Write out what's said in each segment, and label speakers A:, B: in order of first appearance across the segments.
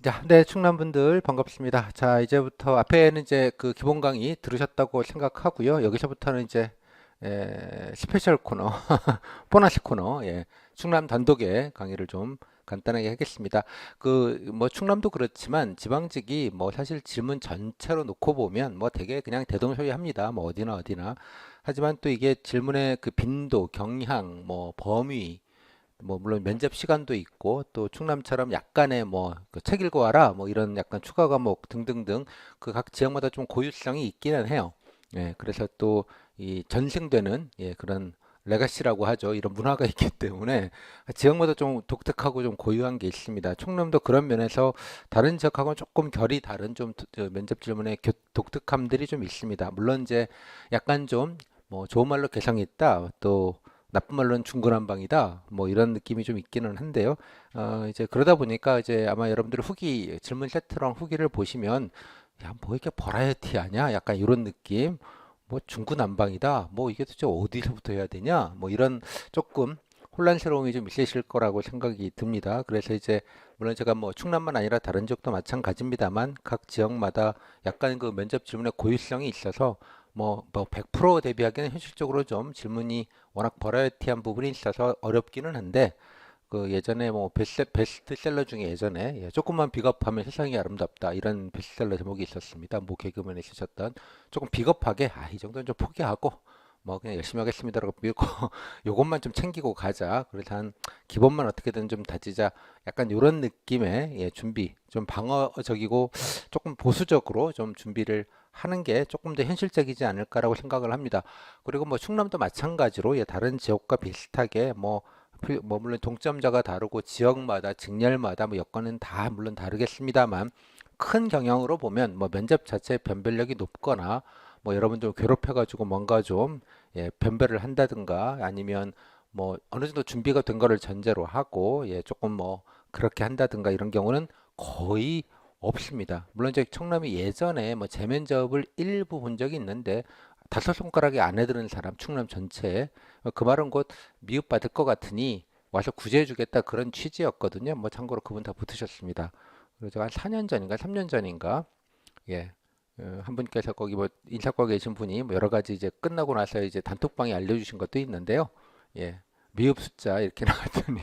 A: 자, 네, 충남분들 반갑습니다. 자, 이제부터 앞에는 이제 그 기본 강의 들으셨다고 생각하고요. 여기서부터는 이제 스페셜 코너, 보너스 코너, 충남 단독의 강의를 좀 간단하게 하겠습니다. 그 뭐 충남도 그렇지만 지방직이 뭐 사실 질문 전체로 놓고 보면 뭐 되게 그냥 대동소이합니다. 뭐 어디나 어디나. 하지만 또 이게 질문의 그 빈도, 경향, 뭐 범위 뭐 물론 면접 시간도 있고 또 충남처럼 약간의 뭐책 읽고 와라 뭐 이런 약간 추가 과목 등등등 그 각 지역마다 좀 고유성이 있기는 해요. 그래서 또 이 전승되는 그런 레가시라고 하죠. 이런 문화가 있기 때문에 지역마다 좀 독특하고 좀 고유한 게 있습니다. 충남도 그런 면에서 다른 지역하고는 조금 결이 다른 좀 면접 질문의 독특함들이 좀 있습니다. 물론 이제 약간 좀 뭐 좋은 말로 개성이 있다. 또 나쁜 말로는 중구난방이다. 뭐 이런 느낌이 좀 있기는 한데요. 이제 그러다 보니까 이제 아마 여러분들 후기 질문 세트랑 후기를 보시면 야, 뭐 이렇게 버라이어티하냐? 약간 이런 느낌. 뭐 중구난방이다. 뭐 이게 도대체 어디서부터 해야 되냐? 뭐 이런 조금 혼란스러움이 좀 있으실 거라고 생각이 듭니다. 그래서 이제 물론 제가 뭐 충남만 아니라 다른 지역도 마찬가지입니다만 각 지역마다 약간 그 면접 질문의 고유성이 있어서 뭐 100% 대비하기는 현실적으로 좀 질문이 워낙 버라이어티한 부분이 있어서 어렵기는 한데 그 예전에 뭐 베스트셀러 중에 예전에 조금만 비겁하면 세상이 아름답다 이런 베스트셀러 제목이 있었습니다. 모 개그맨이 쓰셨던 조금 비겁하게 이 정도는 좀 포기하고 뭐 그냥 열심히 하겠습니다라고 밀고 요것만 좀 챙기고 가자. 그래서 한 기본만 어떻게든 좀 다지자. 약간 이런 느낌의 준비 좀 방어적이고 조금 보수적으로 좀 준비를 하는 게 조금 더 현실적이지 않을까라고 생각을 합니다. 그리고 뭐 충남도 마찬가지로 다른 지역과 비슷하게 뭐 물론 동점자가 다르고 지역마다 직렬마다 뭐 여건은 다 물론 다르겠습니다만 큰 경향으로 보면 뭐 면접 자체의 변별력이 높거나 뭐 여러분들 괴롭혀가지고 뭔가 좀 변별을 한다든가 아니면 뭐 어느 정도 준비가 된 거를 전제로 하고 조금 뭐 그렇게 한다든가 이런 경우는 거의 없습니다. 물론 이제 청남이 예전에 뭐 재면접을 일부 본 적이 있는데 다섯 손가락에 안에 드는 사람 충남 전체에 그 말은 곧 미흡받을 것 같으니 와서 구제해주겠다 그런 취지였거든요. 뭐 참고로 그분 다 붙으셨습니다. 그래서 한 4년 전인가 3년 전인가 예. 한 분께서 거기 뭐 인사과 계신 분이 뭐 여러 가지 이제 끝나고 나서 이제 단톡방에 알려주신 것도 있는데요. 예. 미흡 숫자 이렇게 나왔더니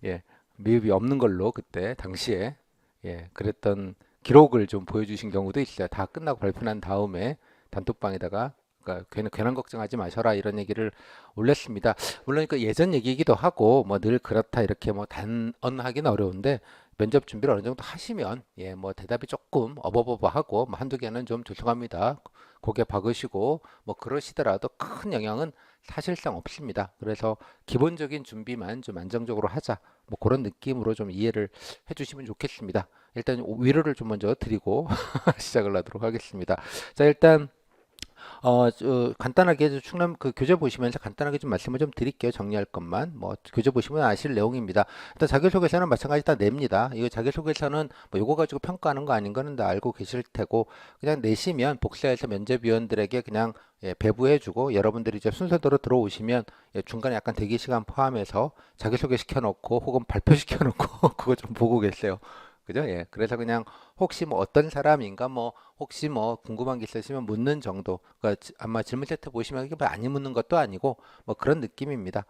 A: 예. 미흡이 없는 걸로 그때 당시에 그랬던 기록을 좀 보여주신 경우도 있어요. 다 끝나고 발표한 다음에 단톡방에다가 그러니까 괜한 걱정하지 마셔라 이런 얘기를 올렸습니다. 물론 그 예전 얘기이기도 하고 뭐 늘 그렇다 이렇게 뭐 단언하기는 어려운데 면접 준비를 어느 정도 하시면 뭐 대답이 조금 어버버버하고 뭐 한두 개는 좀 죄송합니다. 고개 박으시고 뭐 그러시더라도 큰 영향은 사실상 없습니다. 그래서 기본적인 준비만 좀 안정적으로 하자. 뭐 그런 느낌으로 좀 이해를 해주시면 좋겠습니다. 일단 위로를 좀 먼저 드리고 시작을 하도록 하겠습니다. 자, 일단 간단하게 충남 그 교재 보시면서 간단하게 좀 말씀을 좀 드릴게요. 정리할 것만. 뭐 교재 보시면 아실 내용입니다. 일단 자기소개서는 마찬가지 다 냅니다. 이거 자기소개서는 뭐 요거 가지고 평가하는 거 아닌 거는 다 알고 계실 테고 그냥 내시면 복사해서 면접위원들에게 그냥 배부해주고 여러분들이 이제 순서대로 들어오시면 중간에 약간 대기 시간 포함해서 자기소개 시켜놓고 혹은 발표 시켜놓고 그거 좀 보고 계세요. 그죠? 그래서 그냥 혹시 뭐 어떤 사람인가 뭐 혹시 뭐 궁금한 게 있으시면 묻는 정도. 그러니까 아마 질문 세트 보시면 이게 많이 묻는 것도 아니고 뭐 그런 느낌입니다.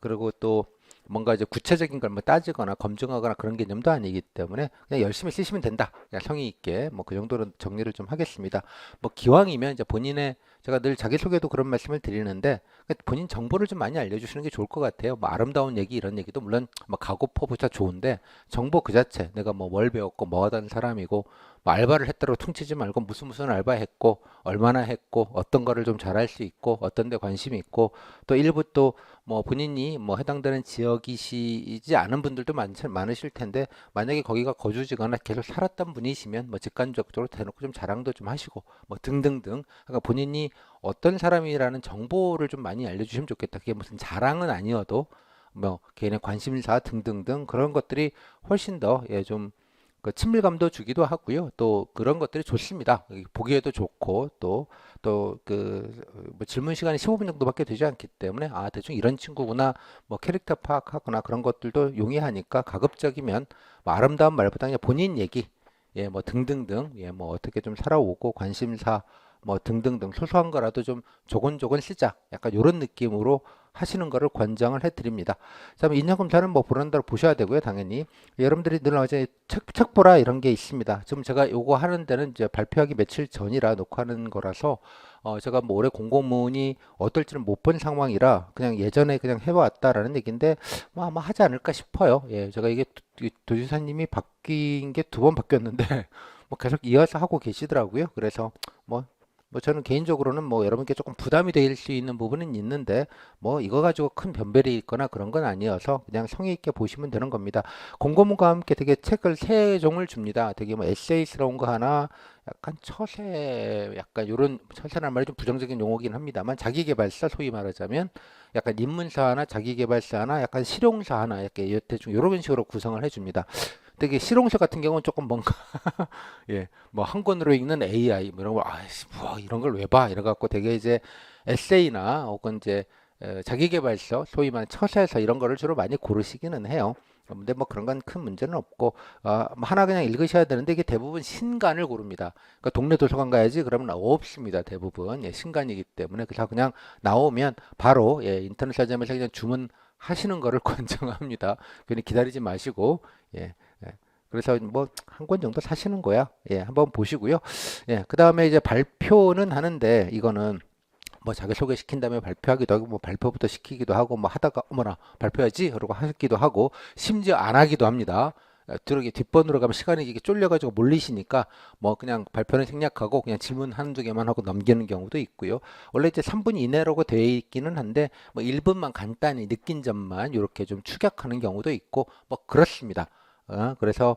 A: 그리고 또 뭔가 이제 구체적인 걸 뭐 따지거나 검증하거나 그런 개념도 아니기 때문에 그냥 열심히 쓰시면 된다. 그냥 성의 있게 뭐 그 정도로 정리를 좀 하겠습니다. 뭐 기왕이면 이제 본인의 제가 늘 자기소개도 그런 말씀을 드리는데 본인 정보를 좀 많이 알려주시는 게 좋을 것 같아요. 뭐 아름다운 얘기 이런 얘기도 물론 뭐 가고퍼부터 좋은데 정보 그 자체 내가 뭐 뭘 배웠고 뭐 하던 사람이고 뭐 알바를 했다고 퉁치지 말고 무슨 알바 했고 얼마나 했고 어떤 거를 좀 잘할 수 있고 어떤 데 관심이 있고 또 일부 또 뭐 본인이 뭐 해당되는 지역이시지 않은 분들도 많으실 텐데 만약에 거기가 거주지거나 계속 살았던 분이시면 뭐 직관적으로 대놓고 좀 자랑도 좀 하시고 뭐 등등등 그러니까 본인이 어떤 사람이라는 정보를 좀 많이 알려주시면 좋겠다. 그게 무슨 자랑은 아니어도 뭐 개인의 관심사 등등등 그런 것들이 훨씬 더 좀 그 친밀감도 주기도 하고요. 또 그런 것들이 좋습니다. 보기에도 좋고 또 그 뭐 질문 시간이 15분 정도밖에 되지 않기 때문에 아 대충 이런 친구구나 뭐 캐릭터 파악하거나 그런 것들도 용이하니까 가급적이면 뭐 아름다운 말보다 그냥 본인 얘기 예 뭐 등등등 예 뭐 어떻게 좀 살아오고 관심사 뭐 등등등 소소한 거라도 좀 조곤조곤 쓰자 약간 요런 느낌으로 하시는 거를 권장을 해드립니다. 그다음에 인연검사는 뭐 보는 대로 보셔야 되고요, 당연히. 여러분들이 늘 어제 책 보라 이런 게 있습니다. 지금 제가 요거 하는 데는 이제 발표하기 며칠 전이라 녹화하는 거라서 제가 뭐 올해 공고문이 어떨지는 못 본 상황이라 그냥 예전에 그냥 해왔다라는 얘기인데 뭐 아마 하지 않을까 싶어요. 예, 제가 이게 도지사님이 바뀐 게 두 번 바뀌었는데 뭐 계속 이어서 하고 계시더라고요. 그래서 뭐 저는 개인적으로는 뭐 여러분께 조금 부담이 될 수 있는 부분은 있는데 뭐 이거 가지고 큰 변별이 있거나 그런 건 아니어서 그냥 성의 있게 보시면 되는 겁니다. 공고문과 함께 되게 책을 세 종을 줍니다. 되게 뭐 에세이스러운 거 하나, 약간 처세, 약간 요런 처세란 말이 좀 부정적인 용어긴 합니다만 자기계발서 소위 말하자면 약간 입문서 하나, 자기계발서 하나, 약간 실용서 하나 이렇게 대충 요런 식으로 구성을 해줍니다. 되게 실용서 같은 경우는 조금 뭔가 예, 뭐 한 권으로 읽는 AI 뭐 이런 거 아이씨 뭐 이런 걸 왜 봐? 이래 갖고 되게 이제 에세이나 혹은 이제 자기계발서 소위 말하는 처세서 이런 거를 주로 많이 고르시기는 해요. 근데 뭐 그런 건 큰 문제는 없고 뭐 하나 그냥 읽으셔야 되는데 이게 대부분 신간을 고릅니다. 그러니까 동네 도서관 가야지 그러면 없습니다. 대부분 예, 신간이기 때문에 그래서 그냥 나오면 바로 예, 인터넷 서점에서 그냥 주문하시는 거를 권장합니다. 괜히 기다리지 마시고 예. 예. 그래서 뭐 한 권 정도 사시는 거야. 예, 한번 보시고요. 예, 그 다음에 이제 발표는 하는데 이거는 뭐 자기소개 시킨 다음에 발표하기도 하고 뭐 발표부터 시키기도 하고 뭐 하다가 어머나 발표하지 그러고 하기도 하고 심지어 안 하기도 합니다. 들어게 뒷번으로 가면 시간이 이게 쫄려가지고 몰리시니까 뭐 그냥 발표는 생략하고 그냥 질문 한두 개만 하고 넘기는 경우도 있고요. 원래 이제 3분 이내라고 되어 있기는 한데 뭐 1분만 간단히 느낀 점만 이렇게 좀 축약하는 경우도 있고 뭐 그렇습니다. 그래서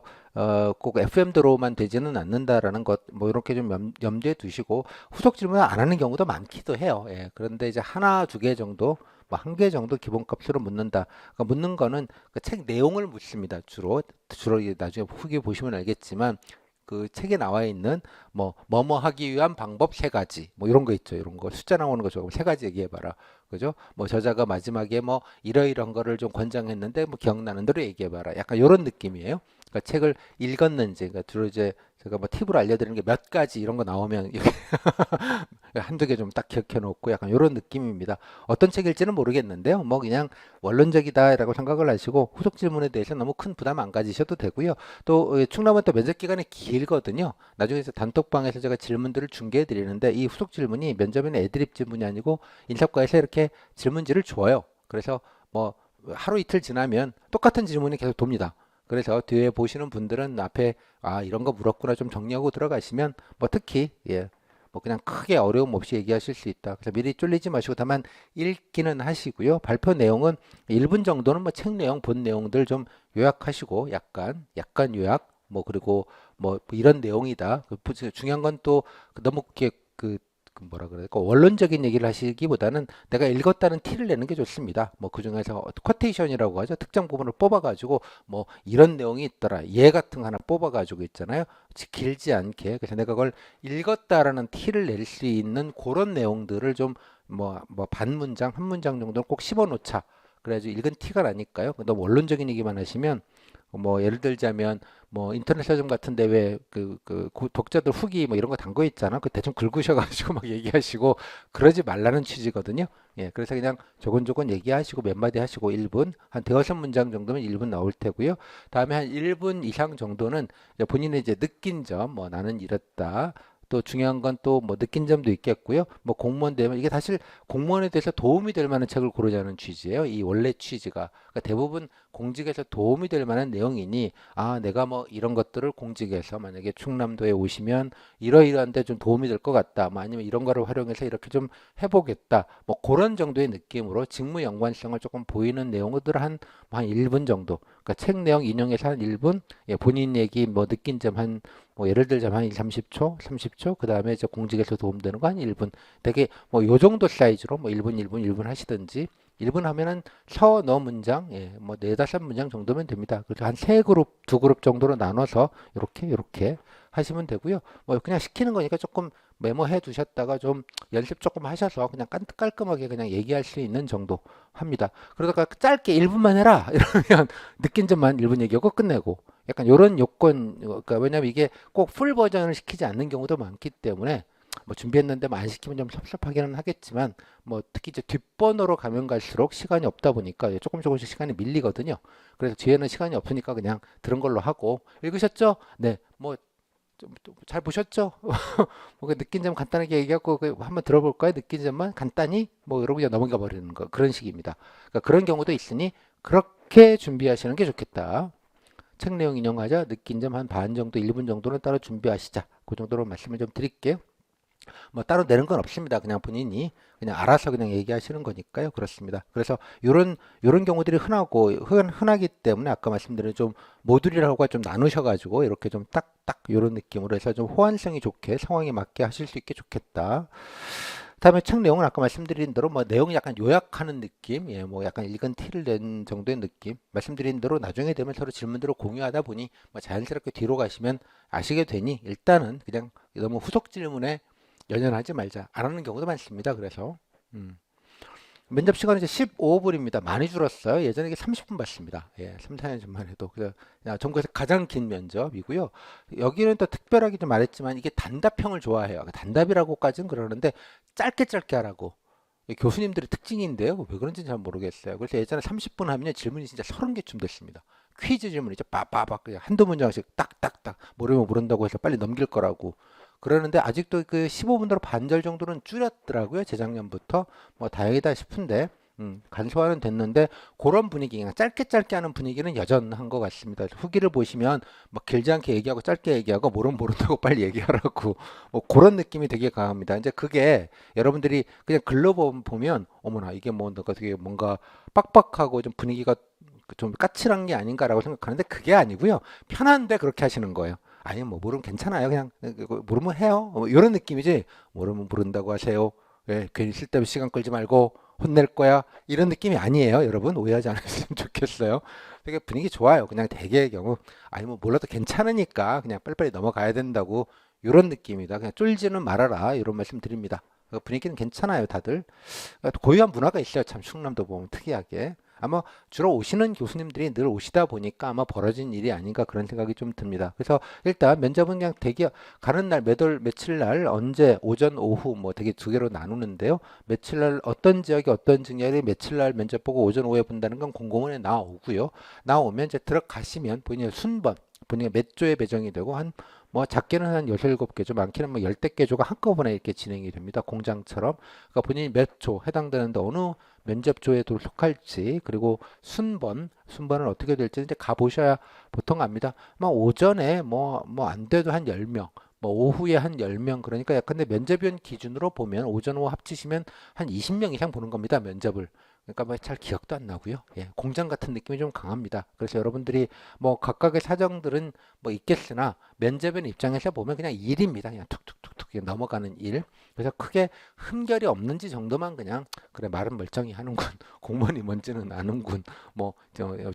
A: 꼭 FM대로만 되지는 않는다라는 것, 뭐 이렇게 좀 염두에 두시고 후속 질문을 안 하는 경우도 많기도 해요. 예, 그런데 이제 하나, 두 개 정도, 뭐 한 개 정도 기본값으로 묻는다. 그러니까 묻는 거는 그 책 내용을 묻습니다. 주로 이게 나중에 후기 보시면 알겠지만 그 책에 나와 있는 뭐뭐 하기 위한 방법 세 가지 뭐 이런 거 있죠. 이런 거 숫자 나오는 거 저거 세 가지 얘기해 봐라. 그죠? 뭐 저자가 마지막에 뭐 이러이러한 거를 좀 권장했는데 뭐 기억나는 대로 얘기해 봐라. 약간 이런 느낌이에요. 그러니까 책을 읽었는지 그러니까 주로 이제 제가 뭐 팁으로 알려드리는 게 몇 가지 이런 거 나오면 이렇게 한두 개 좀 딱 기억해 놓고 약간 이런 느낌입니다. 어떤 책일지는 모르겠는데요. 뭐 그냥 원론적이다라고 생각을 하시고 후속 질문에 대해서 너무 큰 부담 안 가지셔도 되고요. 또 충남은 또 면접 기간이 길거든요. 나중에 단톡방에서 제가 질문들을 중계해 드리는데 이 후속 질문이 면접에는 애드립 질문이 아니고 인사과에서 이렇게 질문지를 줘요. 그래서 뭐 하루 이틀 지나면 똑같은 질문이 계속 돕니다. 그래서 뒤에 보시는 분들은 앞에 이런 거 물었구나 좀 정리하고 들어가시면 뭐 특히 예, 뭐 그냥 크게 어려움 없이 얘기하실 수 있다. 그래서 미리 쫄리지 마시고 다만 읽기는 하시고요. 발표 내용은 1분 정도는 뭐 책 내용, 본 내용들 좀 요약하시고 약간 요약 뭐 그리고 뭐 이런 내용이다. 중요한 건 또 너무 이렇게 그 뭐라 그럴까 원론적인 얘기를 하시기보다는 내가 읽었다는 티를 내는 게 좋습니다. 뭐 그중에서 쿼테이션이라고 하죠. 특정 부분을 뽑아가지고 뭐 이런 내용이 있더라. 예 같은 거 하나 뽑아가지고 있잖아요. 길지 않게 그래서 내가 그걸 읽었다라는 티를 낼 수 있는 그런 내용들을 좀 뭐 반 문장 한 문장 정도는 꼭 씹어 놓자. 그래야지 읽은 티가 나니까요. 너무 원론적인 얘기만 하시면 뭐 예를 들자면 뭐 인터넷 서점 같은데 왜 독자들 후기 뭐 이런 거 담고 있잖아. 그 대충 긁으셔가지고 막 얘기하시고 그러지 말라는 취지거든요. 예, 그래서 그냥 조곤조곤 얘기하시고 몇 마디 하시고 1분 한 대여섯 문장 정도면 1분 나올 테고요. 다음에 한 1분 이상 정도는 이제 본인의 이제 느낀 점, 뭐 나는 이랬다. 또 중요한 건 또 뭐 느낀 점도 있겠고요. 뭐 공무원 되면 이게 사실 공무원에 대해서 도움이 될 만한 책을 고르자는 취지예요. 이 원래 취지가. 그러니까 대부분 공직에서 도움이 될 만한 내용이니 내가 뭐 이런 것들을 공직에서 만약에 충남도에 오시면 이러이러한 데 좀 도움이 될 것 같다. 뭐 아니면 이런 거를 활용해서 이렇게 좀 해보겠다. 뭐 그런 정도의 느낌으로 직무 연관성을 조금 보이는 내용들 한 1분 정도. 그러니까 책 내용 인용해서 한 1분, 예, 본인 얘기 뭐 느낀 점 뭐 예를 들자면 한 30초, 그 다음에 이제 공직에서 도움되는 거 한 1분. 되게 뭐 요 정도 사이즈로 뭐 1분 하시든지 1분 하면은 서너 문장, 예, 뭐 네다섯 문장 정도면 됩니다. 그래서 한 세 그룹, 두 그룹 정도로 나눠서 이렇게 하시면 되고요. 뭐 그냥 시키는 거니까 조금 메모해 두셨다가 좀 연습 조금 하셔서 그냥 깔끔하게 그냥 얘기할 수 있는 정도 합니다. 그러다가 짧게 1분만 해라 이러면 느낀 점만 1분 얘기하고 끝내고 약간 요런 요건, 그러니까 왜냐면 이게 꼭 풀 버전을 시키지 않는 경우도 많기 때문에 뭐 준비했는데 뭐 안 시키면 좀 섭섭하기는 하겠지만 뭐 특히 이제 뒷번호로 가면 갈수록 시간이 없다 보니까 조금씩 시간이 밀리거든요. 그래서 뒤에는 시간이 없으니까 그냥 들은 걸로 하고 읽으셨죠? 네, 뭐 좀 잘 보셨죠? 뭐 느낀 점 간단하게 얘기하고 한번 들어볼까요? 느낀 점만 간단히 뭐 여러분이 넘어가 버리는 거 그런 식입니다. 그러니까 그런 경우도 있으니 그렇게 준비하시는 게 좋겠다. 책 내용 인용하자 느낀 점 한 반 정도 1분 정도는 따로 준비하시자. 그 정도로 말씀을 좀 드릴게요. 뭐 따로 내는 건 없습니다. 그냥 본인이 그냥 알아서 그냥 얘기하시는 거니까요. 그렇습니다. 그래서 요런 경우들이 흔하기 때문에 아까 말씀드린 좀 모듈이라고 좀 나누셔가지고 이렇게 좀 딱딱 요런 느낌으로 해서 좀 호환성이 좋게 상황에 맞게 하실 수 있게 좋겠다. 다음에 책 내용은 아까 말씀드린 대로 뭐 내용이 약간 요약하는 느낌, 예, 뭐 약간 읽은 티를 낸 정도의 느낌. 말씀드린 대로 나중에 되면 서로 질문들을 공유하다 보니 뭐 자연스럽게 뒤로 가시면 아시게 되니 일단은 그냥 너무 후속 질문에 연연하지 말자. 안 하는 경우도 많습니다. 그래서 면접 시간은 이제 15분입니다. 많이 줄었어요. 예전에 이게 30분 받습니다. 예, 3, 4년 전만 해도. 그래서 전국에서 가장 긴 면접이고요. 여기는 또 특별하게 좀 말했지만 이게 단답형을 좋아해요. 단답이라고까지는 그러는데 짧게 하라고. 교수님들의 특징인데요. 왜 그런지 잘 모르겠어요. 그래서 예전에 30분 하면 질문이 진짜 30개쯤 됐습니다. 퀴즈 질문이죠. 빠빠빠 그냥 한두 문장씩 딱딱딱 모르면 모른다고 해서 빨리 넘길 거라고. 그러는데 아직도 그 15분으로 반절 정도는 줄였더라고요. 재작년부터. 뭐 다행이다 싶은데 간소화는 됐는데 그런 분위기, 그냥 짧게 하는 분위기는 여전한 것 같습니다. 후기를 보시면 막 길지 않게 얘기하고 짧게 얘기하고 모르면 모른다고 빨리 얘기하라고 뭐 그런 느낌이 되게 강합니다. 이제 그게 여러분들이 그냥 글로 보면 어머나 이게 뭔가 되게 뭔가 빡빡하고 좀 분위기가 좀 까칠한 게 아닌가라고 생각하는데 그게 아니고요. 편한데 그렇게 하시는 거예요. 아니 뭐 모르면 괜찮아요. 그냥 모르면 해요. 이런 느낌이지. 모르면 모른다고 하세요. 예, 괜히 쓸데없이 시간 끌지 말고 혼낼 거야. 이런 느낌이 아니에요. 여러분 오해하지 않으셨으면 좋겠어요. 되게 분위기 좋아요. 그냥 대개의 경우 아니 뭐 몰라도 괜찮으니까 그냥 빨리빨리 넘어가야 된다고 이런 느낌이다. 그냥 쫄지는 말아라. 이런 말씀 드립니다. 분위기는 괜찮아요, 다들. 고유한 문화가 있어요. 참 충남도 보면 특이하게. 아마 주로 오시는 교수님들이 늘 오시다 보니까 아마 벌어진 일이 아닌가 그런 생각이 좀 듭니다. 그래서 일단 면접은 그냥 대기 가는 날 며칠 날 언제 오전 오후 뭐 되게 두 개로 나누는데요. 며칠 날 어떤 지역에 어떤 직렬이 며칠 날 면접 보고 오전 오후에 본다는 건 공고문에 나오고요. 나오면 이제 들어가시면 본인의 순번 본인의 몇 조에 배정이 되고 한 뭐 작게는 한 6, 7개 조, 많게는 뭐 10대 개 조가 한꺼번에 이렇게 진행이 됩니다. 공장처럼. 그러니까 본인이 몇 조 해당되는데 어느 면접조에 속할지 그리고 순번을 어떻게 될지 이제 가보셔야 보통 압니다. 막 오전에 뭐 안 돼도 한 10명 뭐 오후에 한 10명 그러니까 약간 근데 면접위원 기준으로 보면 오전 오후 합치시면 한 20명 이상 보는 겁니다. 면접을. 그러니까 뭐 잘 기억도 안 나고요. 예, 공장 같은 느낌이 좀 강합니다. 그래서 여러분들이 뭐 각각의 사정들은 뭐 있겠으나 면접위원 입장에서 보면 그냥 일입니다. 그냥 툭툭툭툭 넘어가는 일. 그래서 크게 흠결이 없는지 정도만 그냥 그래 말은 멀쩡히 하는군 공무원이 뭔지는 아는군 뭐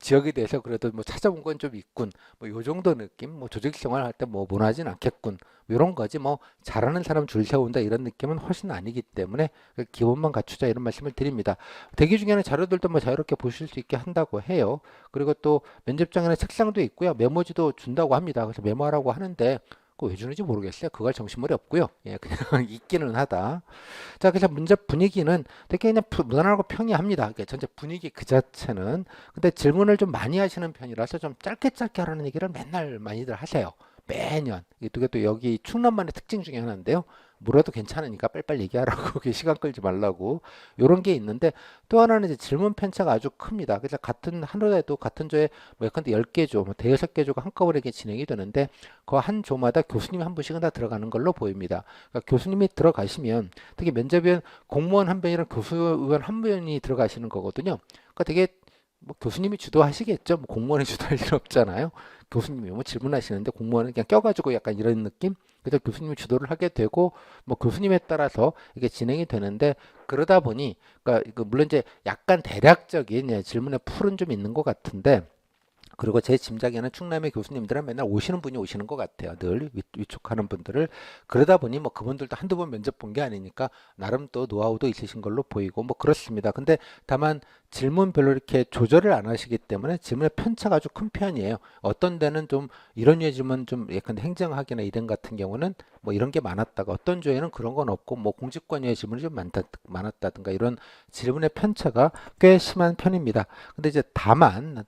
A: 지역에 대해서 그래도 뭐 찾아본 건 좀 있군 뭐 요 정도 느낌 뭐 조직 생활 할 때 뭐 무난하진 않겠군 뭐 이런 거지 뭐 잘하는 사람 줄 세운다 이런 느낌은 훨씬 아니기 때문에 그 기본만 갖추자 이런 말씀을 드립니다. 대기 중에는 자료들도 뭐 자유롭게 보실 수 있게 한다고 해요. 그리고 또 면접장에는 책상도 있고요 메모지도 준다고 합니다. 그래서 메모하라고 하는데 그거 왜 주는지 모르겠어요. 그거 할 정신머리 없고요. 예, 그냥 있기는 하다. 자, 그래서 문제 분위기는 되게 그냥 무난하고 평이합니다. 그러니까 전체 분위기 그 자체는. 근데 질문을 좀 많이 하시는 편이라서 좀 짧게 하라는 얘기를 맨날 많이들 하세요. 매년. 이게 또 여기 충남만의 특징 중에 하나인데요. 물어도 괜찮으니까 빨리빨리 얘기하라고 시간 끌지 말라고 요런 게 있는데 또 하나는 이제 질문 편차가 아주 큽니다. 그래서 같은 하루에도 같은 조에 뭐 예컨대 10개 조, 뭐 대여섯 개 조가 한꺼번에 이렇게 진행이 되는데 그 한 조마다 교수님이 한 분씩은 다 들어가는 걸로 보입니다. 그러니까 교수님이 들어가시면 특히 면접위원 공무원 한 분이랑 교수위원 한 분이 들어가시는 거거든요. 그러니까 되게 뭐 교수님이 주도하시겠죠. 뭐 공무원이 주도할 일 없잖아요. 교수님이 뭐 질문하시는데 공무원은 그냥 껴가지고 약간 이런 느낌? 그래서 교수님이 주도를 하게 되고 뭐 교수님에 따라서 이게 진행이 되는데 그러다 보니 그러니까 물론 이제 약간 대략적인 질문의 풀은 좀 있는 것 같은데 그리고 제 짐작에는 충남의 교수님들은 맨날 오시는 분이 오시는 것 같아요. 늘 위촉하는 분들을. 그러다 보니 뭐 그분들도 한두 번 면접 본 게 아니니까 나름 또 노하우도 있으신 걸로 보이고 뭐 그렇습니다. 근데 다만 질문별로 이렇게 조절을 안 하시기 때문에 질문의 편차가 아주 큰 편이에요. 어떤 데는 좀 이런 류의 질문 좀 약간 행정학이나 이런 같은 경우는 뭐 이런 게 많았다가 어떤 조에는 그런 건 없고 뭐 공직관여의 질문이 좀 많았다든가 이런 질문의 편차가 꽤 심한 편입니다. 근데 이제 다만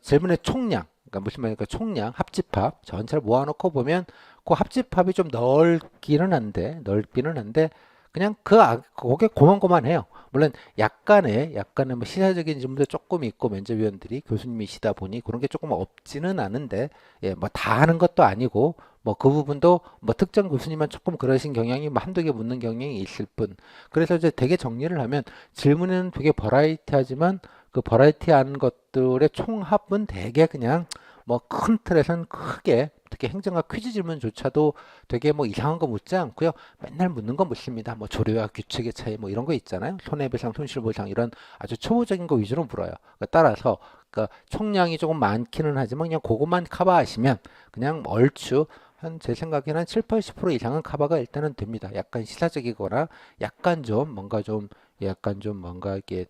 A: 질문의 총량, 그러니까 무슨 말입니까? 총량, 합집합 전체를 모아놓고 보면 그 합집합이 좀 넓기는 한데 그냥 그게 고만고만해요. 물론 약간의 뭐 시사적인 질문도 조금 있고 면접위원들이 교수님이시다 보니 그런 게 조금 없지는 않은데 예, 뭐 다 하는 것도 아니고 뭐 그 부분도 뭐 특정 교수님만 조금 그러신 경향이 뭐 한두 개 묻는 경향이 있을 뿐. 그래서 이제 되게 정리를 하면 질문은 되게 버라이티하지만 그 버라이티한 것들의 총합은 대개 그냥 뭐 큰 틀에선 크게 특히 행정학 퀴즈 질문조차도 되게 뭐 이상한 거 묻지 않고요. 맨날 묻는 거 묻습니다. 뭐 조류와 규칙의 차이 뭐 이런 거 있잖아요. 손해배상, 손실보상 이런 아주 초보적인 거 위주로 물어요. 따라서 그러니까 총량이 조금 많기는 하지만 그냥 그것만 커버하시면 그냥 얼추 한 제 생각에는 한 7, 80% 이상은 커버가 일단은 됩니다. 약간 시사적이거나 약간 좀 뭔가 이게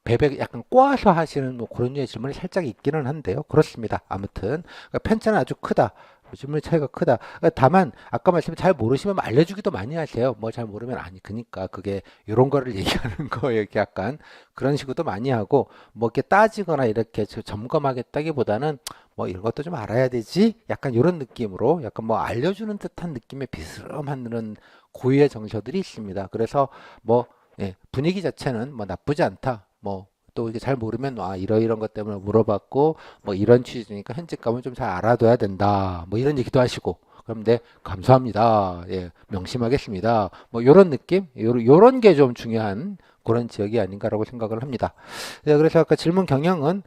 A: 배배 약간 꼬아서 하시는 뭐 그런 류의 질문이 살짝 있기는 한데요. 그렇습니다. 아무튼 그러니까 편차는 아주 크다. 질문의 차이가 크다. 다만 아까 말씀 잘 모르시면 알려주기도 많이 하세요. 뭐 잘 모르면 아니 그니까 그게 이런 거를 얘기하는 거예요. 이렇게 약간 그런 식으로도 많이 하고 뭐 이렇게 따지거나 이렇게 점검하겠다기보다는 뭐 이런 것도 좀 알아야 되지. 약간 이런 느낌으로 약간 뭐 알려주는 듯한 느낌의 비스름한 그런 고유의 정서들이 있습니다. 그래서 뭐 예, 분위기 자체는 뭐 나쁘지 않다. 뭐 또 이게 잘 모르면 이러이런 것 때문에 물어봤고 뭐 이런 취지니까 현직감은 좀 잘 알아둬야 된다. 뭐 이런 얘기도 하시고 그럼 네 감사합니다. 예, 명심하겠습니다. 뭐 요런 느낌, 요런 게 좀 중요한 그런 지역이 아닌가라고 생각을 합니다. 예, 그래서 아까 질문 경향은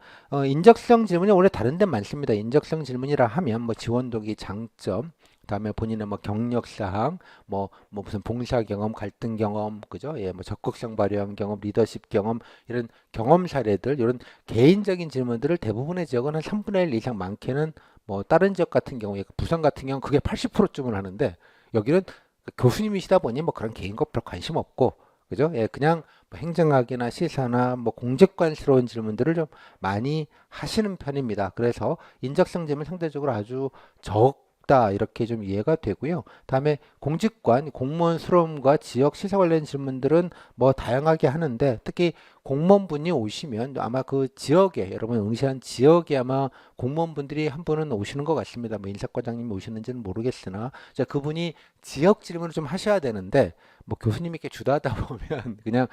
A: 인적성 질문이 원래 다른 데 많습니다. 인적성 질문이라 하면 뭐 지원도기 장점 그다음에 본인의 뭐 경력 사항, 뭐 무슨 봉사 경험, 갈등 경험, 그죠? 예, 뭐 적극성 발휘한 경험, 리더십 경험, 이런 경험 사례들, 이런 개인적인 질문들을 대부분의 지역은 한 3분의 1 이상 많게는 뭐 다른 지역 같은 경우에 부산 같은 경우는 그게 80%쯤을 하는데 여기는 교수님이시다 보니 뭐 그런 개인 것 별 관심 없고 그죠? 예, 그냥 뭐 행정학이나 시사나 뭐 공직관스러운 질문들을 좀 많이 하시는 편입니다. 그래서 인적성 질문 상대적으로 아주 적다 이렇게 좀 이해가 되고요. 다음에 공직관, 공무원 수렴과 지역 시사 관련 질문들은 뭐 다양하게 하는데 특히 공무원분이 오시면 아마 그 지역에 여러분 응시한 지역에 아마 공무원분들이 한 분은 오시는 것 같습니다. 뭐 인사과장님이 오시는지는 모르겠으나 자 그분이 지역 질문을 좀 하셔야 되는데 뭐 교수님이 이렇게 주도하다 보면 그냥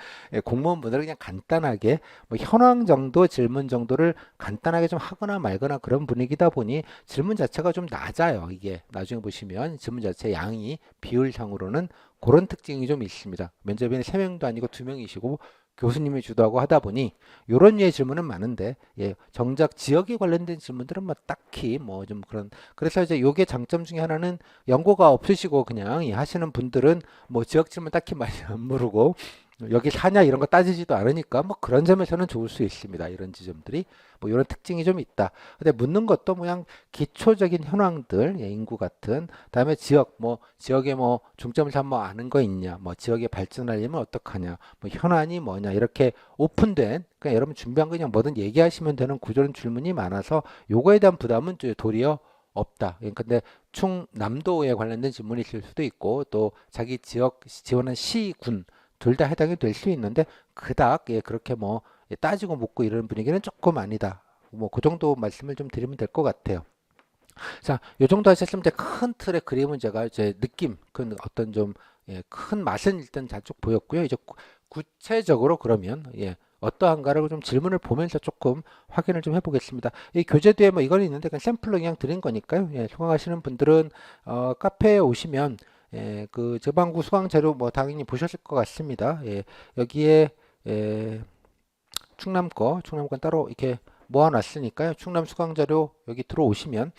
A: 공무원분들은 그냥 간단하게 뭐 현황 정도 질문 정도를 간단하게 좀 하거나 말거나 그런 분위기다 보니 질문 자체가 좀 낮아요. 이게 나중에 보시면 질문 자체 양이 비율상으로는 그런 특징이 좀 있습니다. 면접에는 3명도 아니고 2명이시고 교수님이 주도하고 하다 보니 요런 류의 질문은 많은데 예, 정작 지역에 관련된 질문들은 뭐 딱히 뭐 좀 그런 그래서 이제 요게 장점 중에 하나는 연고가 없으시고 그냥 하시는 분들은 뭐 지역 질문 딱히 많이 안 물고 여기 사냐 이런 거 따지지도 않으니까 뭐 그런 점에서는 좋을 수 있습니다. 이런 지점들이 뭐 이런 특징이 좀 있다. 근데 묻는 것도 그냥 기초적인 현황들, 예, 인구 같은 다음에 지역 뭐 지역에 뭐 중점을 잡아 아는 거 있냐, 뭐 지역에 발전하려면 어떡하냐, 뭐 현안이 뭐냐 이렇게 오픈된 그냥 여러분 준비한 거 그냥 뭐든 얘기하시면 되는 구조는 질문이 많아서 요거에 대한 부담은 도리어 없다. 예, 근데 충남도에 관련된 질문이 있을 수도 있고 또 자기 지역 지원한 시, 군 둘 다 해당이 될 수 있는데 그닥 예, 그렇게 뭐 예, 따지고 묻고 이런 분위기는 조금 아니다. 뭐 그 정도 말씀을 좀 드리면 될 것 같아요. 자, 요 정도 하셨으면 이제 큰 틀의 그림은 제가 이제 느낌, 그 어떤 좀 예, 큰 맛은 일단 잘쭉 보였고요. 이제 구체적으로 그러면 예, 어떠한가를 좀 질문을 보면서 조금 확인을 좀 해보겠습니다. 이 교재 뒤에 뭐 이건 있는데 그냥 샘플로 그냥 드린 거니까요. 예, 수강하시는 분들은 카페에 오시면 예, 그 저방구 수강 자료 뭐 당연히 보셨을 것 같습니다. 예, 여기에 예, 충남 거 따로 이렇게 모아놨으니까요. 충남 수강 자료 여기 들어오시면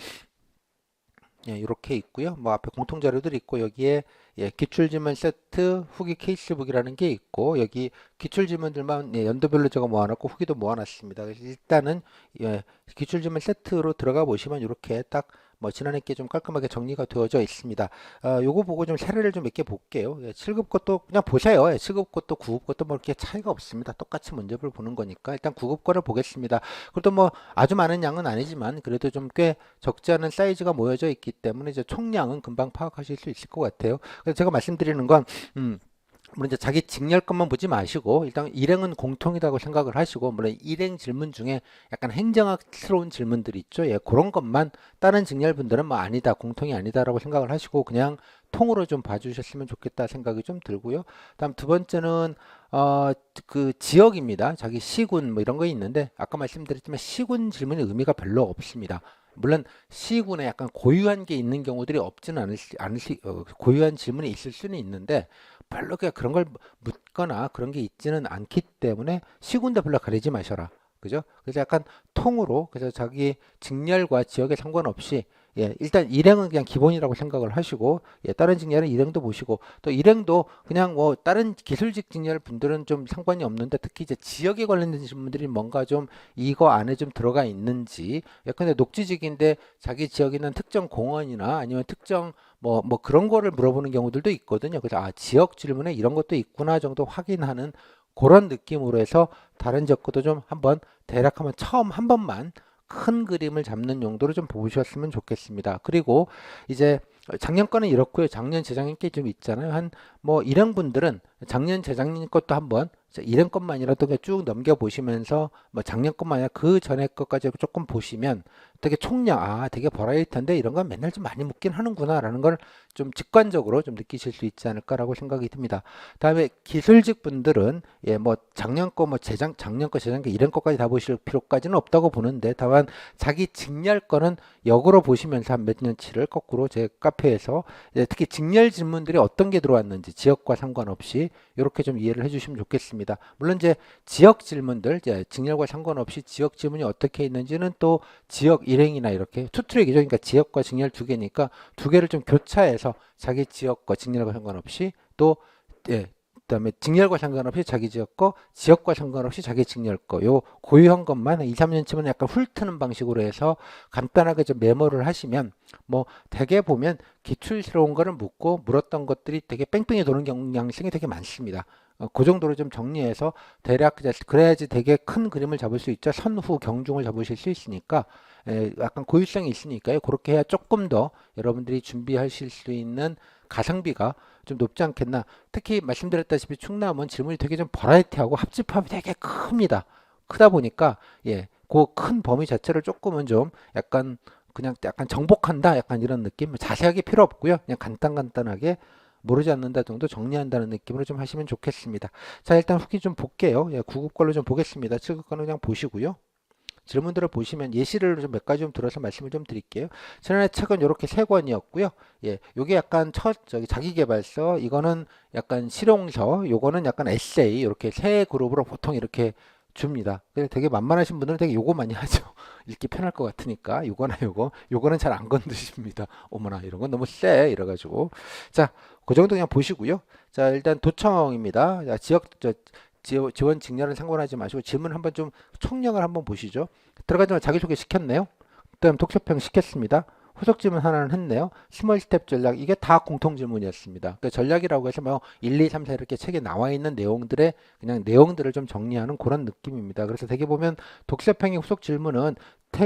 A: 예, 이렇게 있고요. 뭐 앞에 공통 자료들이 있고 여기에 예, 기출지문 세트 후기 케이스북이라는 게 있고 여기 기출지문들만 예, 연도별로 제가 모아놨고 후기도 모아놨습니다. 그래서 일단은 예, 기출지문 세트로 들어가 보시면 이렇게 딱 뭐 지난해 게 좀 깔끔하게 정리가 되어져 있습니다. 요거 보고 좀 사례를 좀 몇 개 볼게요. 예, 7급 것도 그냥 보세요. 예, 7급 것도 9급 것도 뭐 이렇게 차이가 없습니다. 똑같이 문제를 보는 거니까 일단 9급 거를 보겠습니다. 그것도 뭐 아주 많은 양은 아니지만 그래도 좀 꽤 적지 않은 사이즈가 모여져 있기 때문에 이제 총량은 금방 파악하실 수 있을 것 같아요. 그래서 제가 말씀드리는 건 물론 이제 자기 직렬 것만 보지 마시고 일단 일행은 공통이라고 생각을 하시고 물론 일행 질문 중에 약간 행정학스러운 질문들이 있죠. 예, 그런 것만 다른 직렬 분들은 뭐 아니다, 공통이 아니다라고 생각을 하시고 그냥 통으로 좀 봐주셨으면 좋겠다 생각이 좀 들고요. 다음 두 번째는 그 지역입니다. 자기 시군 뭐 이런 거 있는데 아까 말씀드렸지만 시군 질문이 의미가 별로 없습니다. 물론 시군에 약간 고유한 게 있는 경우들이 없지는 고유한 질문이 있을 수는 있는데 별로 그런 걸 묻거나 그런 게 있지는 않기 때문에 시군도 별로 가리지 마셔라. 그죠? 그래서 약간 통으로 그래서 자기 직렬과 지역에 상관없이 예, 일단 일행은 그냥 기본이라고 생각을 하시고 예, 다른 직렬은 일행도 보시고 또 일행도 그냥 뭐 다른 기술직 직렬 분들은 좀 상관이 없는데 특히 이제 지역에 관련된 질문들이 뭔가 좀 이거 안에 좀 들어가 있는지 예컨대 녹지직인데 자기 지역에 있는 특정 공원이나 아니면 특정 뭐 그런 거를 물어보는 경우들도 있거든요. 그래서 아, 지역 질문에 이런 것도 있구나 정도 확인하는 그런 느낌으로 해서 다른 적도 좀 한번 대략 한번 처음 한 번만 큰 그림을 잡는 용도로 좀 보셨으면 좋겠습니다. 그리고 이제 작년 거는 이렇고요. 작년 재작년 게 좀 있잖아요. 한 뭐 일행분들은 작년 재작년 것도 한번 일행 것만이라도 그냥 쭉 넘겨 보시면서 뭐 작년 것만 아니라 그 전에 것까지 조금 보시면 되게 총량 되게 버라이어티한데 이런 건 맨날 좀 많이 묻긴 하는구나라는 걸 좀 직관적으로 좀 느끼실 수 있지 않을까라고 생각이 듭니다. 다음에 기술직 분들은 예, 뭐 작년 거 뭐 작년 거 재작년 거 이런 것까지 다 보실 필요까지는 없다고 보는데 다만 자기 직렬 거는 역으로 보시면서 한 몇 년치를 거꾸로 제 카페에서 특히 직렬 질문들이 어떤 게 들어왔는지 지역과 상관없이 이렇게 좀 이해를 해주시면 좋겠습니다. 물론 이제 지역 질문들 이제 직렬과 상관없이 지역 질문이 어떻게 있는지는 또 지역 일행이나 이렇게 투트랙이죠. 그러니까 지역과 직렬 두 개니까 두 개를 좀 교차해서 자기 지역과 직렬과 상관없이 또 예, 그다음에 직렬과 상관없이 자기 지역 거, 지역과 상관없이 자기 직렬 거, 요 고유한 것만 2, 3년치만 약간 훑트는 방식으로 해서 간단하게 좀 메모를 하시면 뭐 대개 보면 기출스러운 거를 묻고 물었던 것들이 되게 뺑뺑이 도는 경향성이 되게 많습니다. 그 정도로 좀 정리해서 대략 그래야지 되게 큰 그림을 잡을 수 있죠. 선후 경중을 잡으실 수 있으니까 약간 고유성이 있으니까요. 그렇게 해야 조금 더 여러분들이 준비하실 수 있는 가성비가 좀 높지 않겠나. 특히 말씀드렸다시피 충남은 질문이 되게 좀 버라이티하고 합집합이 되게 큽니다. 크다 보니까 예, 그 큰 범위 자체를 조금은 좀 약간 그냥 약간 정복한다 약간 이런 느낌 자세하게 필요 없고요. 그냥 간단하게 모르지 않는다 정도 정리한다는 느낌으로 좀 하시면 좋겠습니다. 자, 일단 후기 좀 볼게요. 예, 9급 걸로 좀 보겠습니다. 7급 거는 그냥 보시고요. 질문들을 보시면 예시를 좀 몇 가지 좀 들어서 말씀을 좀 드릴게요. 지난해 책은 이렇게 세 권이었고요. 예, 요게 약간 자기계발서, 이거는 약간 실용서, 요거는 약간 에세이 이렇게 세 그룹으로 보통 이렇게 줍니다. 근데 되게 만만하신 분들은 되게 요거 많이 하죠. 읽기 편할 것 같으니까 요거나 요거는 잘 안 건드십니다. 어머나 이런 건 너무 세 이래가지고 자, 그 정도 그냥 보시고요. 자, 일단 도청입니다. 자, 지원 직렬은 상관하지 마시고 질문 한번 좀 총량을 한번 보시죠. 들어가자마자 자기소개 시켰네요. 그다음 독서평 시켰습니다. 후속 질문 하나는 했네요. 스몰 스텝 전략 이게 다 공통 질문이었습니다. 그러니까 전략이라고 해서 뭐 1, 2, 3, 4 이렇게 책에 나와 있는 내용들의 그냥 내용들을 좀 정리하는 그런 느낌입니다. 그래서 되게 보면 독서평의 후속 질문은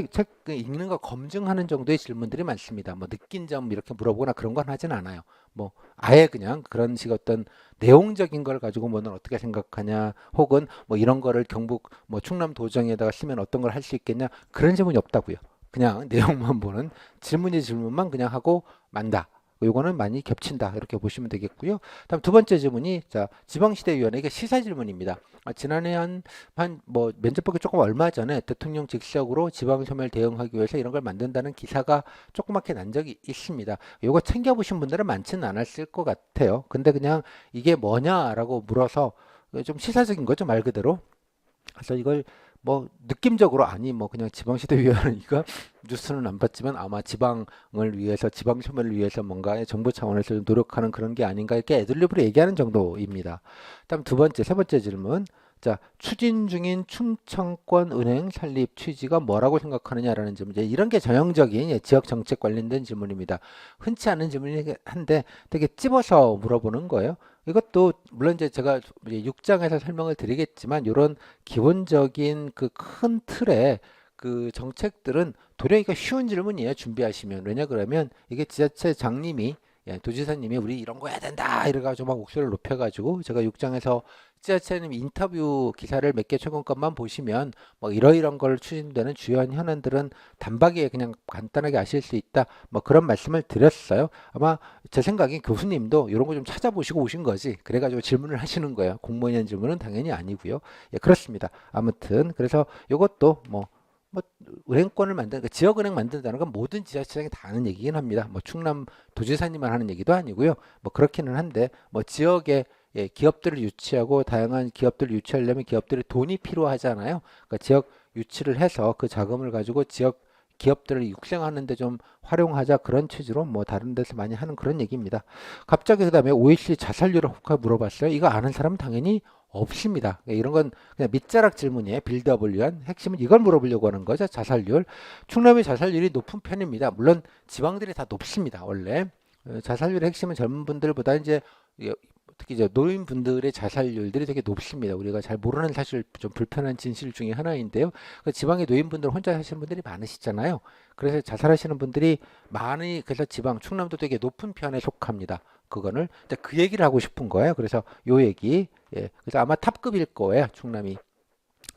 A: 책 읽는 거 검증하는 정도의 질문들이 많습니다. 뭐 느낀 점 이렇게 물어보거나 그런 건 하진 않아요. 뭐 아예 그냥 그런 식 어떤 내용적인 걸 가지고 뭐는 어떻게 생각하냐 혹은 뭐 이런 거를 경북 뭐 충남 도정에다가 쓰면 어떤 걸 할 수 있겠냐 그런 질문이 없다고요. 그냥 내용만 보는 질문만 그냥 하고 만다. 요거는 많이 겹친다 이렇게 보시면 되겠고요. 다음 두 번째 질문이 자 지방시대위원회 이게 시사 질문입니다. 지난해 한 뭐 면접 보기 조금 얼마 전에 대통령 직속으로 지방소멸 대응하기 위해서 이런 걸 만든다는 기사가 조그맣게 난 적이 있습니다. 요거 챙겨보신 분들은 많지는 않았을 것 같아요. 근데 그냥 이게 뭐냐라고 물어서 좀 시사적인 거죠 말 그대로. 그래서 이걸 뭐 느낌적으로 아니 뭐 그냥 지방시도위원회니까 뉴스는 안 봤지만 아마 지방을 위해서 지방 소멸을 위해서 뭔가 정부 차원에서 노력하는 그런 게 아닌가 이렇게 애들립으로 얘기하는 정도입니다. 다음 세 번째 질문. 자, 추진 중인 충청권 은행 설립 취지가 뭐라고 생각하느냐라는 질문. 이제 이런 게 전형적인 지역 정책 관련된 질문입니다. 흔치 않은 질문이긴 한데 되게 찝어서 물어보는 거예요. 이것도 물론 이제 제가 이제 6장에서 설명을 드리겠지만 이런 기본적인 그 큰 틀의 그 정책들은 도래하기가 쉬운 질문이에요. 준비하시면. 왜냐 그러면 이게 지자체 장님이 도지사님이 우리 이런 거 해야 된다 이래가지고 막 목소리를 높여가지고 제가 6장에서 지자체님 인터뷰 기사를 몇 개 최근 것만 보시면 뭐 이러이런 걸 추진되는 주요한 현안들은 단박에 그냥 간단하게 아실 수 있다 뭐 그런 말씀을 드렸어요. 아마 제 생각엔 교수님도 이런 거 좀 찾아보시고 오신 거지 그래가지고 질문을 하시는 거예요. 공무원 질문은 당연히 아니고요. 예, 그렇습니다. 아무튼 그래서 이것도 뭐 은행권을 만드는 지역은행 만든다는 건 모든 지자체장이 다 하는 얘기긴 합니다. 뭐 충남 도지사님만 하는 얘기도 아니고요. 뭐 그렇기는 한데 뭐 지역에 기업들을 유치하고 다양한 기업들을 유치하려면 기업들이 돈이 필요하잖아요. 그러니까 지역 유치를 해서 그 자금을 가지고 지역 기업들을 육성하는데 좀 활용하자 그런 취지로 뭐 다른 데서 많이 하는 그런 얘기입니다. 갑자기 그다음에 OECD 자살률을 혹하 물어봤어요. 이거 아는 사람은 당연히 없습니다. 이런 건 그냥 밑자락 질문이에요. 빌드업을 위한 핵심은 이걸 물어보려고 하는 거죠. 자살률. 충남의 자살률이 높은 편입니다. 물론 지방들이 다 높습니다. 원래 자살률의 핵심은 젊은 분들보다 이제 특히 이제 노인분들의 자살률들이 되게 높습니다. 우리가 잘 모르는 사실 좀 불편한 진실 중에 하나인데요. 그 지방의 노인분들 혼자 사시는 분들이 많으시잖아요. 그래서 자살하시는 분들이 많이 그래서 지방 충남도 되게 높은 편에 속합니다. 그거를 이제 그 얘기를 하고 싶은 거예요. 그래서 요 얘기 그래서 아마 탑급일 거예요. 충남이.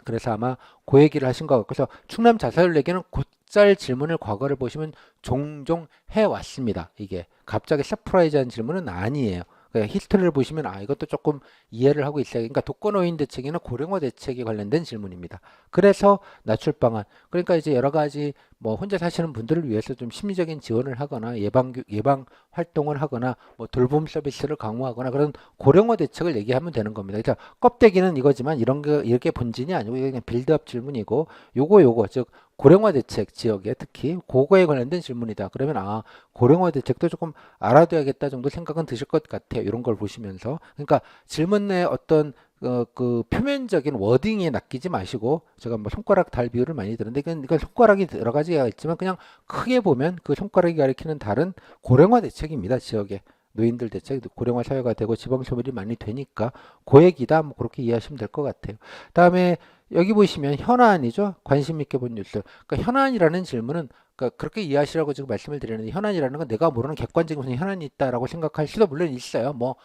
A: 그래서 아마 그 얘기를 하신 것 같고 그래서 충남 자살률 얘기는 곧잘 질문을 과거를 보시면 종종 해왔습니다. 이게 갑자기 서프라이즈한 질문은 아니에요. 히스토리를 보시면 이것도 조금 이해를 하고 있어요. 그러니까 독거노인 대책이나 고령화 대책에 관련된 질문입니다. 그래서 낮출 방안. 그러니까 이제 여러 가지 뭐 혼자 사시는 분들을 위해서 좀 심리적인 지원을 하거나 예방 활동을 하거나 뭐 돌봄 서비스를 강화하거나 그런 고령화 대책을 얘기하면 되는 겁니다. 그래서 껍데기는 이거지만 이런 게 이렇게 본질이 아니고 그냥 빌드업 질문이고 요거 즉 고령화 대책 지역에 특히 그거에 관련된 질문이다. 그러면 고령화 대책도 조금 알아둬야겠다 정도 생각은 드실 것 같아요. 이런 걸 보시면서. 그러니까 질문 내 어떤 그 표면적인 워딩에 낚이지 마시고 제가 뭐 손가락 달 비유를 많이 드는데 이건 손가락이 여러 가지가 있지만 그냥 크게 보면 그 손가락이 가리키는 달은 고령화 대책입니다. 지역에. 노인들 대책, 고령화 사회가 되고 지방 소멸이 많이 되니까 그 얘기다. 뭐 그렇게 이해하시면 될 것 같아요. 다음에 여기 보시면 현안이죠. 관심 있게 본 뉴스. 그러니까 현안이라는 질문은 그러니까 그렇게 이해하시라고 지금 말씀을 드리는데 현안이라는 건 내가 모르는 객관적인 무슨 현안이 있다라고 생각할 수도 물론 있어요. 뭐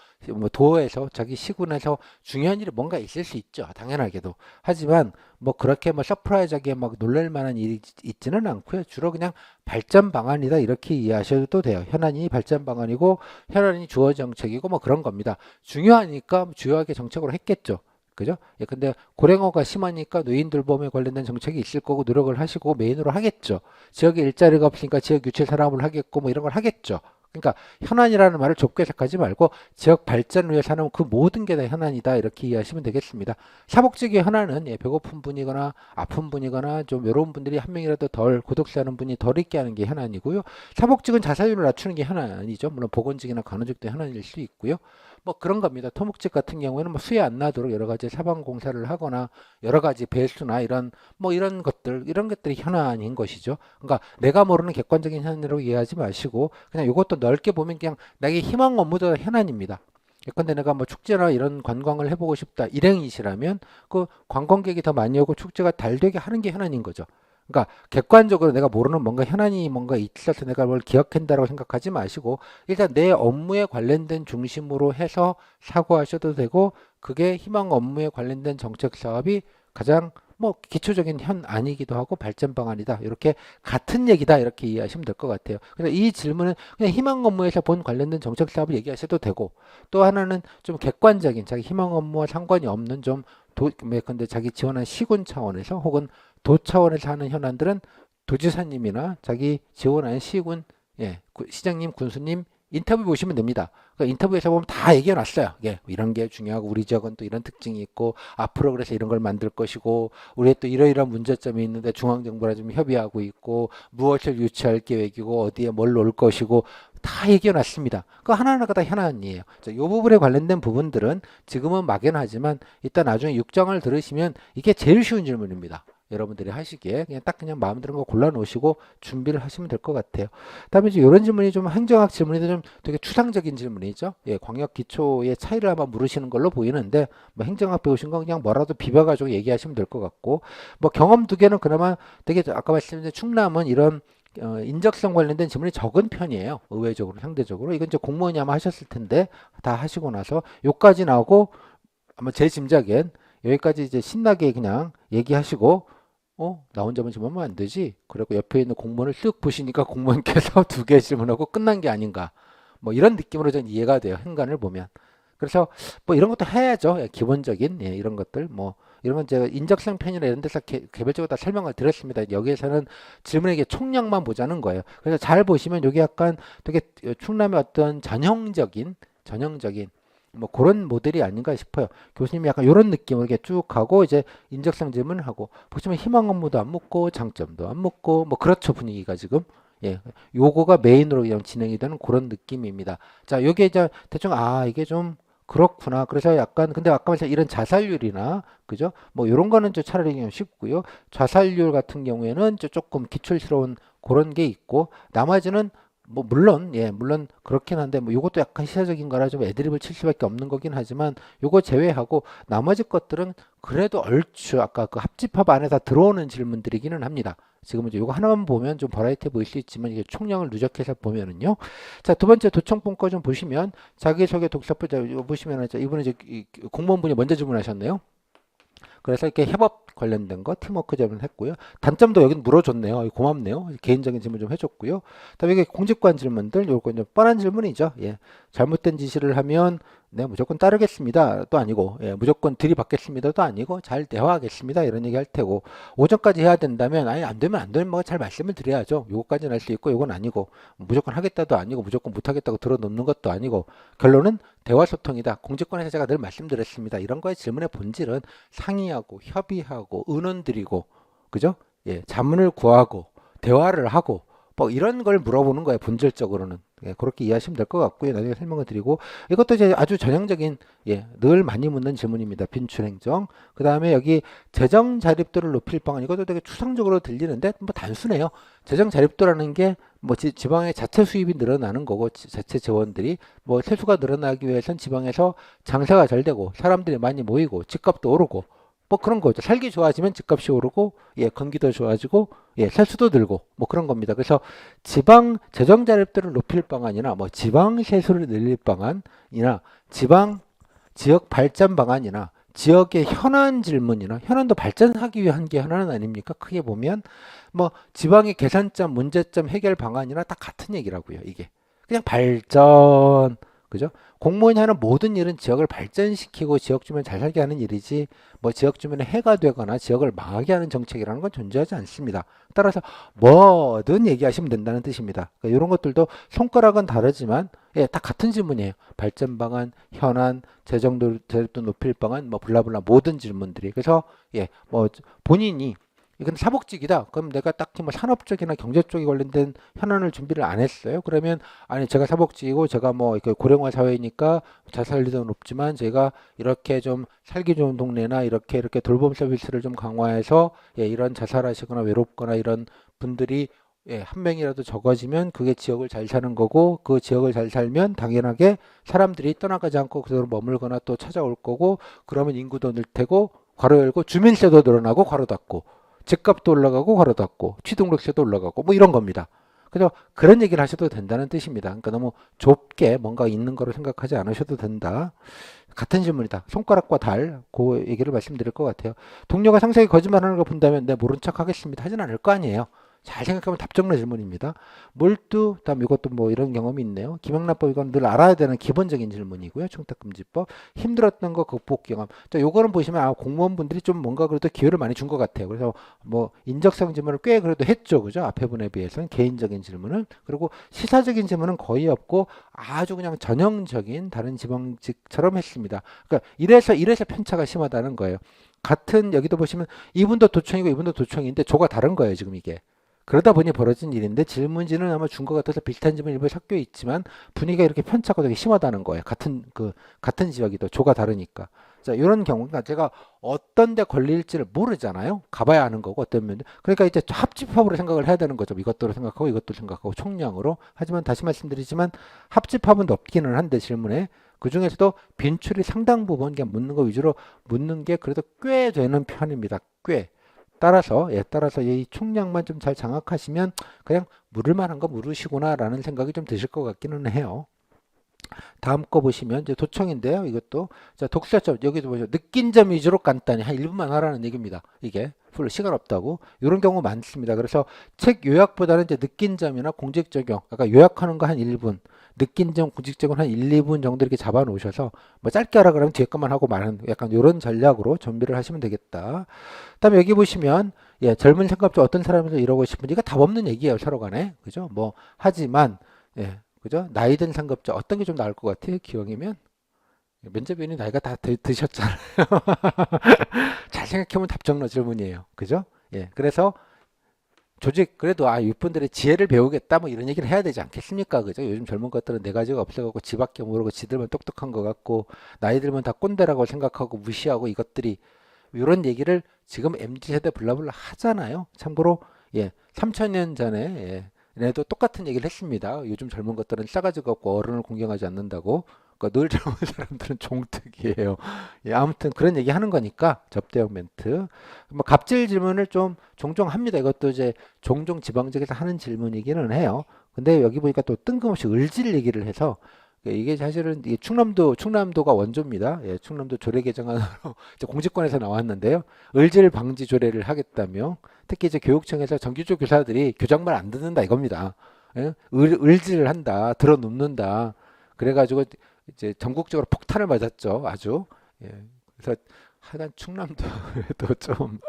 A: 도에서 자기 시군에서 중요한 일이 뭔가 있을 수 있죠. 당연하게도. 하지만 뭐 그렇게 뭐 서프라이즈하게 막 놀랄 만한 일이 있지는 않고요. 주로 그냥 발전 방안이다 이렇게 이해하셔도 돼요. 현안이 발전 방안이고 현안이 주어 정책이고 뭐 그런 겁니다. 중요하니까 주요하게 정책으로 했겠죠. 그죠? 근데 고령화가 심하니까 노인들 보험에 관련된 정책이 있을 거고 노력을 하시고 메인으로 하겠죠. 지역에 일자리가 없으니까 지역 유치 산업을 하겠고 뭐 이런 걸 하겠죠. 그러니까 현안이라는 말을 좁게 해석하지 말고 지역 발전을 위해서 하는 그 모든 게 다 현안이다 이렇게 이해하시면 되겠습니다. 사복지기 현안은 배고픈 분이거나 아픈 분이거나 좀 외로운 분들이 한 명이라도 덜 고독사하는 분이 덜 있게 하는 게 현안이고요. 사복직은 자살률을 낮추는 게 현안이죠. 물론 보건직이나 간호직도 현안일 수 있고요. 뭐 그런 겁니다. 토목직 같은 경우에는 뭐 수해 안 나도록 여러 가지 사방 공사를 하거나 여러 가지 배수나 이런 이런 것들이 현안인 것이죠. 그러니까 내가 모르는 객관적인 현안으로 이해하지 마시고 그냥 이것도 넓게 보면 그냥 나에게 희망 업무도 현안입니다. 예컨대 내가 뭐 축제나 이런 관광을 해보고 싶다 일행이시라면 그 관광객이 더 많이 오고 축제가 잘 되게 하는 게 현안인 거죠. 그러니까 객관적으로 내가 모르는 뭔가 현안이 뭔가 있어서 내가 뭘 기억한다고 생각하지 마시고 일단 내 업무에 관련된 중심으로 해서 사고하셔도 되고 그게 희망 업무에 관련된 정책 사업이 가장 뭐 기초적인 현안이기도 하고 발전 방안이다. 이렇게 같은 얘기다. 이렇게 이해하시면 될 것 같아요. 그래서 이 질문은 그냥 희망 업무에서 본 관련된 정책 사업을 얘기하셔도 되고 또 하나는 좀 객관적인 자기 희망 업무와 상관이 없는 좀 근데 자기 지원한 시군 차원에서 혹은 도 차원에서 하는 현안들은 도지사님이나 자기 지원한 시군 시장님, 군수님 인터뷰 보시면 됩니다. 그러니까 인터뷰에서 보면 다 얘기해 놨어요. 예, 이런 게 중요하고 우리 지역은 또 이런 특징이 있고 앞으로 그래서 이런 걸 만들 것이고 우리의 또 이러이러한 문제점이 있는데 중앙정부랑 좀 협의하고 있고 무엇을 유치할 계획이고 어디에 뭘 놓을 것이고 다 얘기해 놨습니다. 그 하나하나가 다 현안이에요. 이 부분에 관련된 부분들은 지금은 막연하지만 이따 나중에 육정을 들으시면 이게 제일 쉬운 질문입니다. 여러분들이 하시기에 그냥 딱 그냥 마음 드는 거 골라 놓으시고 준비를 하시면 될 것 같아요. 그다음에 이제 이런 질문이 좀 행정학 질문인데 좀 되게 추상적인 질문이죠. 예, 광역 기초의 차이를 아마 물으시는 걸로 보이는데 뭐 행정학 배우신 거 그냥 뭐라도 비벼가지고 얘기하시면 될 것 같고 뭐 경험 두 개는 그나마 되게 아까 말씀드린 충남은 이런 인적성 관련된 질문이 적은 편이에요. 의외적으로 상대적으로 이건 이제 공무원이 아마 하셨을 텐데 다 하시고 나서 요까지 나오고 아마 제 짐작엔 여기까지 이제 신나게 그냥 얘기하시고 나 혼자만 질문하면 안 되지. 그리고 옆에 있는 공무원을 쓱 보시니까 공무원께서 두 개 질문하고 끝난 게 아닌가. 뭐 이런 느낌으로 전 이해가 돼요. 행간을 보면. 그래서 뭐 이런 것도 해야죠. 예, 기본적인 이런 것들 뭐 이런 건 제가 인적성 편이나 이런 데서 개별적으로 다 설명을 드렸습니다. 여기에서는 질문의 총량만 보자는 거예요. 그래서 잘 보시면 여기 약간 되게 충남의 어떤 전형적인 뭐 그런 모델이 아닌가 싶어요. 교수님이 약간 이런 느낌으로 이렇게 쭉 하고 이제 인적성 질문을 하고 보시면 희망 업무도 안 묻고 장점도 안 묻고 뭐 그렇죠 분위기가 지금 예 요거가 메인으로 그냥 진행이 되는 그런 느낌입니다. 자 요게 이제 대충 이게 좀 그렇구나. 그래서 약간 근데 아까 말씀 이런 자살률이나 그죠? 뭐 요런 거는 좀 차라리 그냥 쉽고요. 자살률 같은 경우에는 조금 기출스러운 그런 게 있고 나머지는 뭐 물론 그렇긴 한데 뭐 요것도 약간 시사적인 거라 좀 애드립을 칠 수밖에 없는 거긴 하지만 요거 제외하고 나머지 것들은 그래도 얼추 아까 그 합집합 안에 다 들어오는 질문들이기는 합니다. 지금 이제 요거 하나만 보면 좀 버라이티 보일 수 있지만 이게 총량을 누적해서 보면은요. 자, 두 번째 도청본 거 좀 보시면 자기소개 독서표 보시면 이분은 이제 공무원분이 먼저 질문하셨네요. 그래서 이렇게 협업 관련된 거 팀워크 점을 했고요. 단점도 여기는 물어줬네요. 고맙네요. 개인적인 질문 좀 해줬고요. 그다음에 이게 공직관 질문들, 요거 좀 뻔한 질문이죠. 예, 잘못된 지시를 하면 네, 무조건 따르겠습니다. 또 아니고, 예, 무조건 들이받겠습니다. 도 아니고, 잘 대화하겠습니다. 이런 얘기 할 테고, 오전까지 해야 된다면, 아니, 안 되면 뭐 잘 말씀을 드려야죠. 요거까지는 할 수 있고, 요건 아니고, 무조건 하겠다도 아니고, 무조건 못하겠다고 들어놓는 것도 아니고, 결론은 대화 소통이다. 공직권에서 제가 늘 말씀드렸습니다. 이런 거의 질문의 본질은 상의하고, 협의하고, 의논 드리고, 그죠? 예, 자문을 구하고, 대화를 하고, 뭐 이런 걸 물어보는 거예요. 본질적으로는. 예, 그렇게 이해하시면 될 것 같고요. 나중에 설명을 드리고 이것도 이제 아주 전형적인 늘 많이 묻는 질문입니다. 빈출 행정. 그다음에 여기 재정 자립도를 높일 방안 이것도 되게 추상적으로 들리는데 뭐 단순해요. 재정 자립도라는 게 뭐 지방의 자체 수입이 늘어나는 거고 자체 재원들이 뭐 세수가 늘어나기 위해선 지방에서 장사가 잘 되고 사람들이 많이 모이고 집값도 오르고 뭐 그런 거죠. 살기 좋아지면 집값이 오르고, 예, 경기도 좋아지고, 예, 세수도 늘고, 뭐 그런 겁니다. 그래서 지방 재정 자립도를 높일 방안이나, 뭐 지방 세수를 늘릴 방안이나, 지역 발전 방안이나, 지역의 현안 질문이나, 현안도 발전하기 위한 게 현안은 아닙니까? 크게 보면, 뭐 지방의 개선점, 문제점 해결 방안이나 다 같은 얘기라고요. 이게 그냥 발전, 그죠? 공무원이 하는 모든 일은 지역을 발전시키고 지역 주민 잘 살게 하는 일이지 뭐 지역 주민의 해가 되거나 지역을 망하게 하는 정책이라는 건 존재하지 않습니다. 따라서 뭐든 얘기하시면 된다는 뜻입니다. 그러니까 이런 것들도 손가락은 다르지만 예, 다 같은 질문이에요. 발전 방안, 현안, 재정도 높일 방안, 뭐 블라블라 모든 질문들이. 그래서 예, 뭐 본인이 이건 사복직이다. 그럼 내가 딱히 뭐 산업 쪽이나 경제 쪽에 관련된 현안을 준비를 안 했어요. 그러면 아니 제가 사복직이고 제가 뭐 이렇게 고령화 사회니까 자살률도 높지만 제가 이렇게 좀 살기 좋은 동네나 이렇게 돌봄 서비스를 좀 강화해서 예, 이런 자살하시거나 외롭거나 이런 분들이 예, 한 명이라도 적어지면 그게 지역을 잘 사는 거고 그 지역을 잘 살면 당연하게 사람들이 떠나가지 않고 그대로 머물거나 또 찾아올 거고 그러면 인구도 늘 테고 괄호 열고 주민세도 늘어나고 괄호 닫고 집값도 올라가고 괄호 닫고 취등록세도 올라가고 뭐 이런 겁니다. 그래서 그런 얘기를 하셔도 된다는 뜻입니다. 그러니까 너무 좁게 뭔가 있는 거로 생각하지 않으셔도 된다. 같은 질문이다. 손가락과 달, 그 얘기를 말씀드릴 것 같아요. 동료가 상세히 거짓말하는 걸 본다면 내 모른 척 하겠습니다. 하진 않을 거 아니에요. 잘 생각하면 답정너 질문입니다. 몰두, 다음 이것도 뭐 이런 경험이 있네요. 기억납법 이건 늘 알아야 되는 기본적인 질문이고요. 청탁금지법. 힘들었던 거 극복 경험. 자, 요거는 보시면 공무원분들이 좀 뭔가 그래도 기회를 많이 준 것 같아요. 그래서 뭐 인적성 질문을 꽤 그래도 했죠. 그죠? 앞에 분에 비해서는 개인적인 질문은. 그리고 시사적인 질문은 거의 없고 아주 그냥 전형적인 다른 지방직처럼 했습니다. 그러니까 이래서 편차가 심하다는 거예요. 같은 여기도 보시면 이분도 도청이고 이분도 도청인데 조가 다른 거예요. 지금 이게. 그러다 보니 벌어진 일인데 질문지는 아마 준 것 같아서 비슷한 질문 일부 섞여 있지만 분위기가 이렇게 편차가 되게 심하다는 거예요. 같은 지역이도 조가 다르니까. 자, 이런 경우가 제가 어떤 데 걸릴지를 모르잖아요. 가봐야 아는 거고 어떤 면 그러니까 이제 합집합으로 생각을 해야 되는 거죠. 이것도 생각하고 이것도 생각하고 총량으로. 하지만 다시 말씀드리지만 합집합은 높기는 한데 질문에 그 중에서도 빈출이 상당 부분 그냥 묻는 거 위주로 묻는 게 그래도 꽤 되는 편입니다. 꽤. 따라서 이 총량만 좀 잘 장악하시면 그냥 물을 만한 거 물으시구나라는 생각이 좀 드실 것 같기는 해요. 다음 거 보시면 이제 도청인데요. 이것도 자 독서점 여기도 보죠. 느낀 점 위주로 간단히 한 1분만 하라는 얘기입니다. 이게 풀 시간 없다고 이런 경우 많습니다. 그래서 책 요약보다는 이제 느낀 점이나 공직 적용 아까 요약하는 거 한 1분 느낀 점 공직 적용 한 1, 2분 정도 이렇게 잡아 놓으셔서 뭐 짧게 하라 그러면 뒤에 것만 하고 말하는 약간 이런 전략으로 준비를 하시면 되겠다. 그다음에 여기 보시면 예, 젊은 상급자 어떤 사람에서 이러고 싶은지 이거 답 없는 얘기예요. 서로 간에. 그죠? 뭐 하지만 예. 그죠? 나이 든 상급자 어떤 게 좀 나을 것 같아요? 기왕이면 면접위원이 나이가 다 드셨잖아요. 잘 생각해보면 답정너 질문이에요. 그죠? 예. 그래서 조직 그래도 이분들의 지혜를 배우겠다 뭐 이런 얘기를 해야 되지 않겠습니까? 그죠? 요즘 젊은 것들은 네 가지가 없어갖고 지밖에 모르고 지들만 똑똑한 것 같고 나이 들면 다 꼰대라고 생각하고 무시하고 이것들이 이런 얘기를 지금 MZ세대 블라블라 하잖아요. 참고로 예, 3천년 전에 예, 얘네도 똑같은 얘기를 했습니다. 요즘 젊은 것들은 싸가지가 없고 어른을 공경하지 않는다고. 그러니까 늘 젊은 사람들은 종특이에요. 예, 아무튼 그런 얘기 하는 거니까 접대형 멘트. 뭐 갑질 질문을 좀 종종 합니다. 이것도 이제 종종 지방직에서 하는 질문이기는 해요. 근데 여기 보니까 또 뜬금없이 을질 얘기를 해서 이게 사실은 이게 충남도가 원조입니다. 예, 충남도 조례 개정안으로 이제 공직권에서 나왔는데요. 을질 방지 조례를 하겠다며 특히 이제 교육청에서 정규직 교사들이 교장말 안 듣는다 이겁니다. 예? 을질을 한다, 들어눕는다. 그래가지고 이제 전국적으로 폭탄을 맞았죠. 아주. 예. 그래서 하여간 충남도에도 좀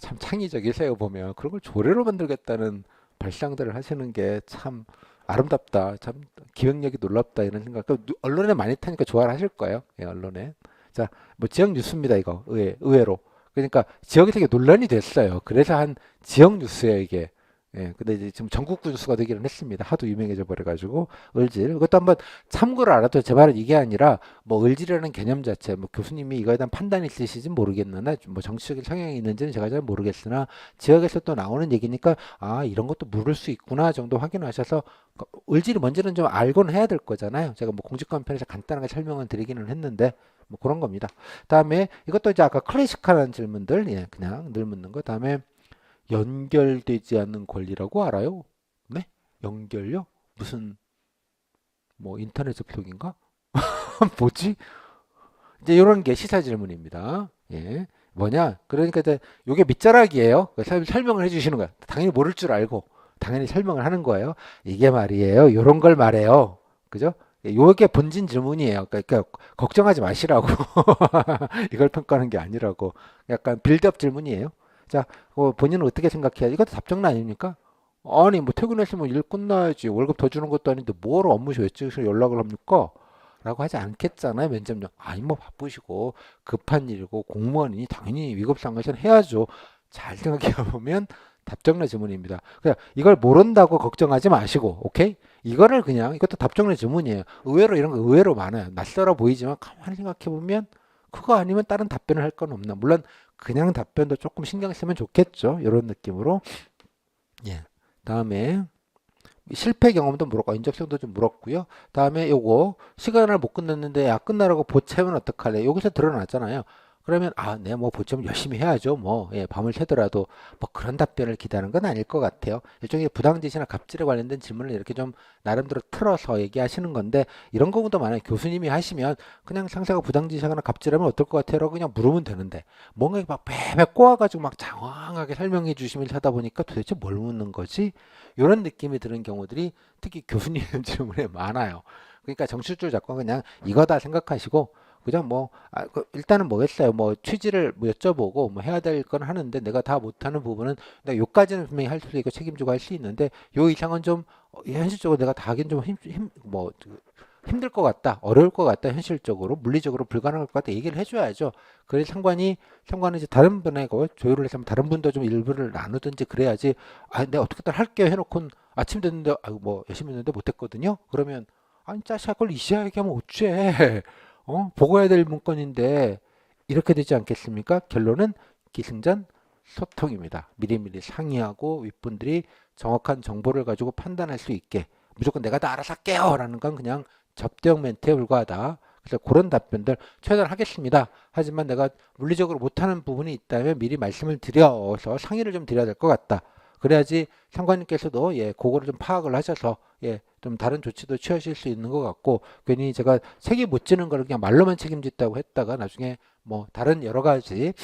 A: 참 창의적이세요 보면 그런 걸 조례로 만들겠다는 발상들을 하시는 게 참 아름답다. 참 기획력이 놀랍다 이런 생각. 언론에 많이 타니까 좋아를 하실 거예요. 예, 언론에. 자, 뭐 지역 뉴스입니다. 이거 의외로. 그러니까 지역에서 이게 논란이 됐어요. 그래서 한 지역 뉴스예요 이게. 예, 근데 이제 지금 전국 뉴스가 되기는 했습니다. 하도 유명해져 버려가지고 을질. 이것도 한번 참고를 알아도 제 말은 이게 아니라 뭐 을질이라는 개념 자체, 뭐 교수님이 이거에 대한 판단이 있으시지 모르겠으나 뭐 정치적인 성향이 있는지는 제가 잘 모르겠으나 지역에서 또 나오는 얘기니까 이런 것도 물을 수 있구나 정도 확인하셔서 을질이 뭔지는 좀 알고는 해야 될 거잖아요. 제가 뭐 공직관 편에서 간단하게 설명을 드리기는 했는데 뭐 그런 겁니다. 다음에 이것도 이제 아까 클래식한 질문들, 예, 그냥 늘 묻는 거. 다음에 연결되지 않는 권리라고 알아요? 네? 연결요? 무슨 뭐 인터넷 접속인가? 뭐지? 이제 이런 게 시사 질문입니다. 예. 뭐냐? 그러니까 이제 요게 밑자락이에요. 설명을 해주시는 거야. 당연히 모를 줄 알고 당연히 설명을 하는 거예요. 이게 말이에요. 요런 걸 말해요. 그죠? 요게 본진 질문이에요. 그러니까 걱정하지 마시라고. 이걸 평가하는 게 아니라고. 약간 빌드업 질문이에요. 자, 본인은 어떻게 생각해요? 이것도 답정너 아닙니까? 아니, 뭐 퇴근했으면 일 끝나야지. 월급 더 주는 것도 아닌데 뭐하러 업무 외적에서 연락을 합니까? 라고 하지 않겠잖아요, 면접장. 아니, 뭐 바쁘시고 급한 일이고 공무원이니 당연히 위급상황에서는 해야죠. 잘 생각해 보면 답정너 질문입니다. 그냥 이걸 모른다고 걱정하지 마시고, 오케이? 이거를 그냥 이것도 답정너 질문이에요. 의외로 이런 거 의외로 많아요. 낯설어 보이지만 가만히 생각해 보면 그거 아니면 다른 답변을 할 건 없나. 물론 그냥 답변도 조금 신경 쓰면 좋겠죠. 이런 느낌으로. 예. 다음에 실패 경험도 물었고 인적성도 좀 물었고요. 다음에 요거 시간을 못 끝냈는데 끝나라고 보채면 어떡할래? 여기서 드러났잖아요. 그러면 네, 뭐 보점 열심히 해야죠. 뭐 예, 밤을 새더라도 뭐 그런 답변을 기대하는 건 아닐 것 같아요. 일종의 부당지시나 갑질에 관련된 질문을 이렇게 좀 나름대로 틀어서 얘기하시는 건데 이런 경우도 많아요. 교수님이 하시면 그냥 상사가 부당지시하거나 갑질하면 어떨 것 같아요?라고 그냥 물으면 되는데 뭔가 막 베베 꼬아가지고 막 장황하게 설명해 주시면 하다 보니까 도대체 뭘 묻는 거지? 이런 느낌이 드는 경우들이 특히 교수님 질문에 많아요. 그러니까 정치줄 잡고 그냥 이거다 생각하시고 그냥 뭐 일단은 뭐겠어요. 뭐 취지를 뭐 여쭤보고 뭐 해야 될 건 하는데 내가 다 못하는 부분은 내가 요까지는 분명히 할 수 있고 책임지고 할 수 있는데 요 이상은 좀 현실적으로 내가 다 하긴 좀 힘들 것 같다, 어려울 것 같다, 현실적으로 물리적으로 불가능할 것 같다 얘기를 해줘야죠. 그래 상관은 이제 다른 분하고 조율을 해서 다른 분도 좀 일부를 나누든지 그래야지. 내가 어떻게든 할게요 해놓고 아침 됐는데 뭐 열심히 했는데 못했거든요. 그러면 아니 짜샤 그걸 이시야 얘기하면 어째? 보고해야 될 문건인데 이렇게 되지 않겠습니까? 결론은 기승전 소통입니다. 미리미리 상의하고 윗분들이 정확한 정보를 가지고 판단할 수 있게 무조건 내가 다 알아서 할게요 라는 건 그냥 접대형 멘트에 불과하다. 그래서 그런 답변들 최대한 하겠습니다. 하지만 내가 물리적으로 못하는 부분이 있다면 미리 말씀을 드려서 상의를 좀 드려야 될 것 같다. 그래야지 상관님께서도 그거를 좀 파악을 하셔서 좀 다른 조치도 취하실 수 있는 것 같고 괜히 제가 책임 못 지는 걸 그냥 말로만 책임졌다고 했다가 나중에 뭐 다른 여러 가지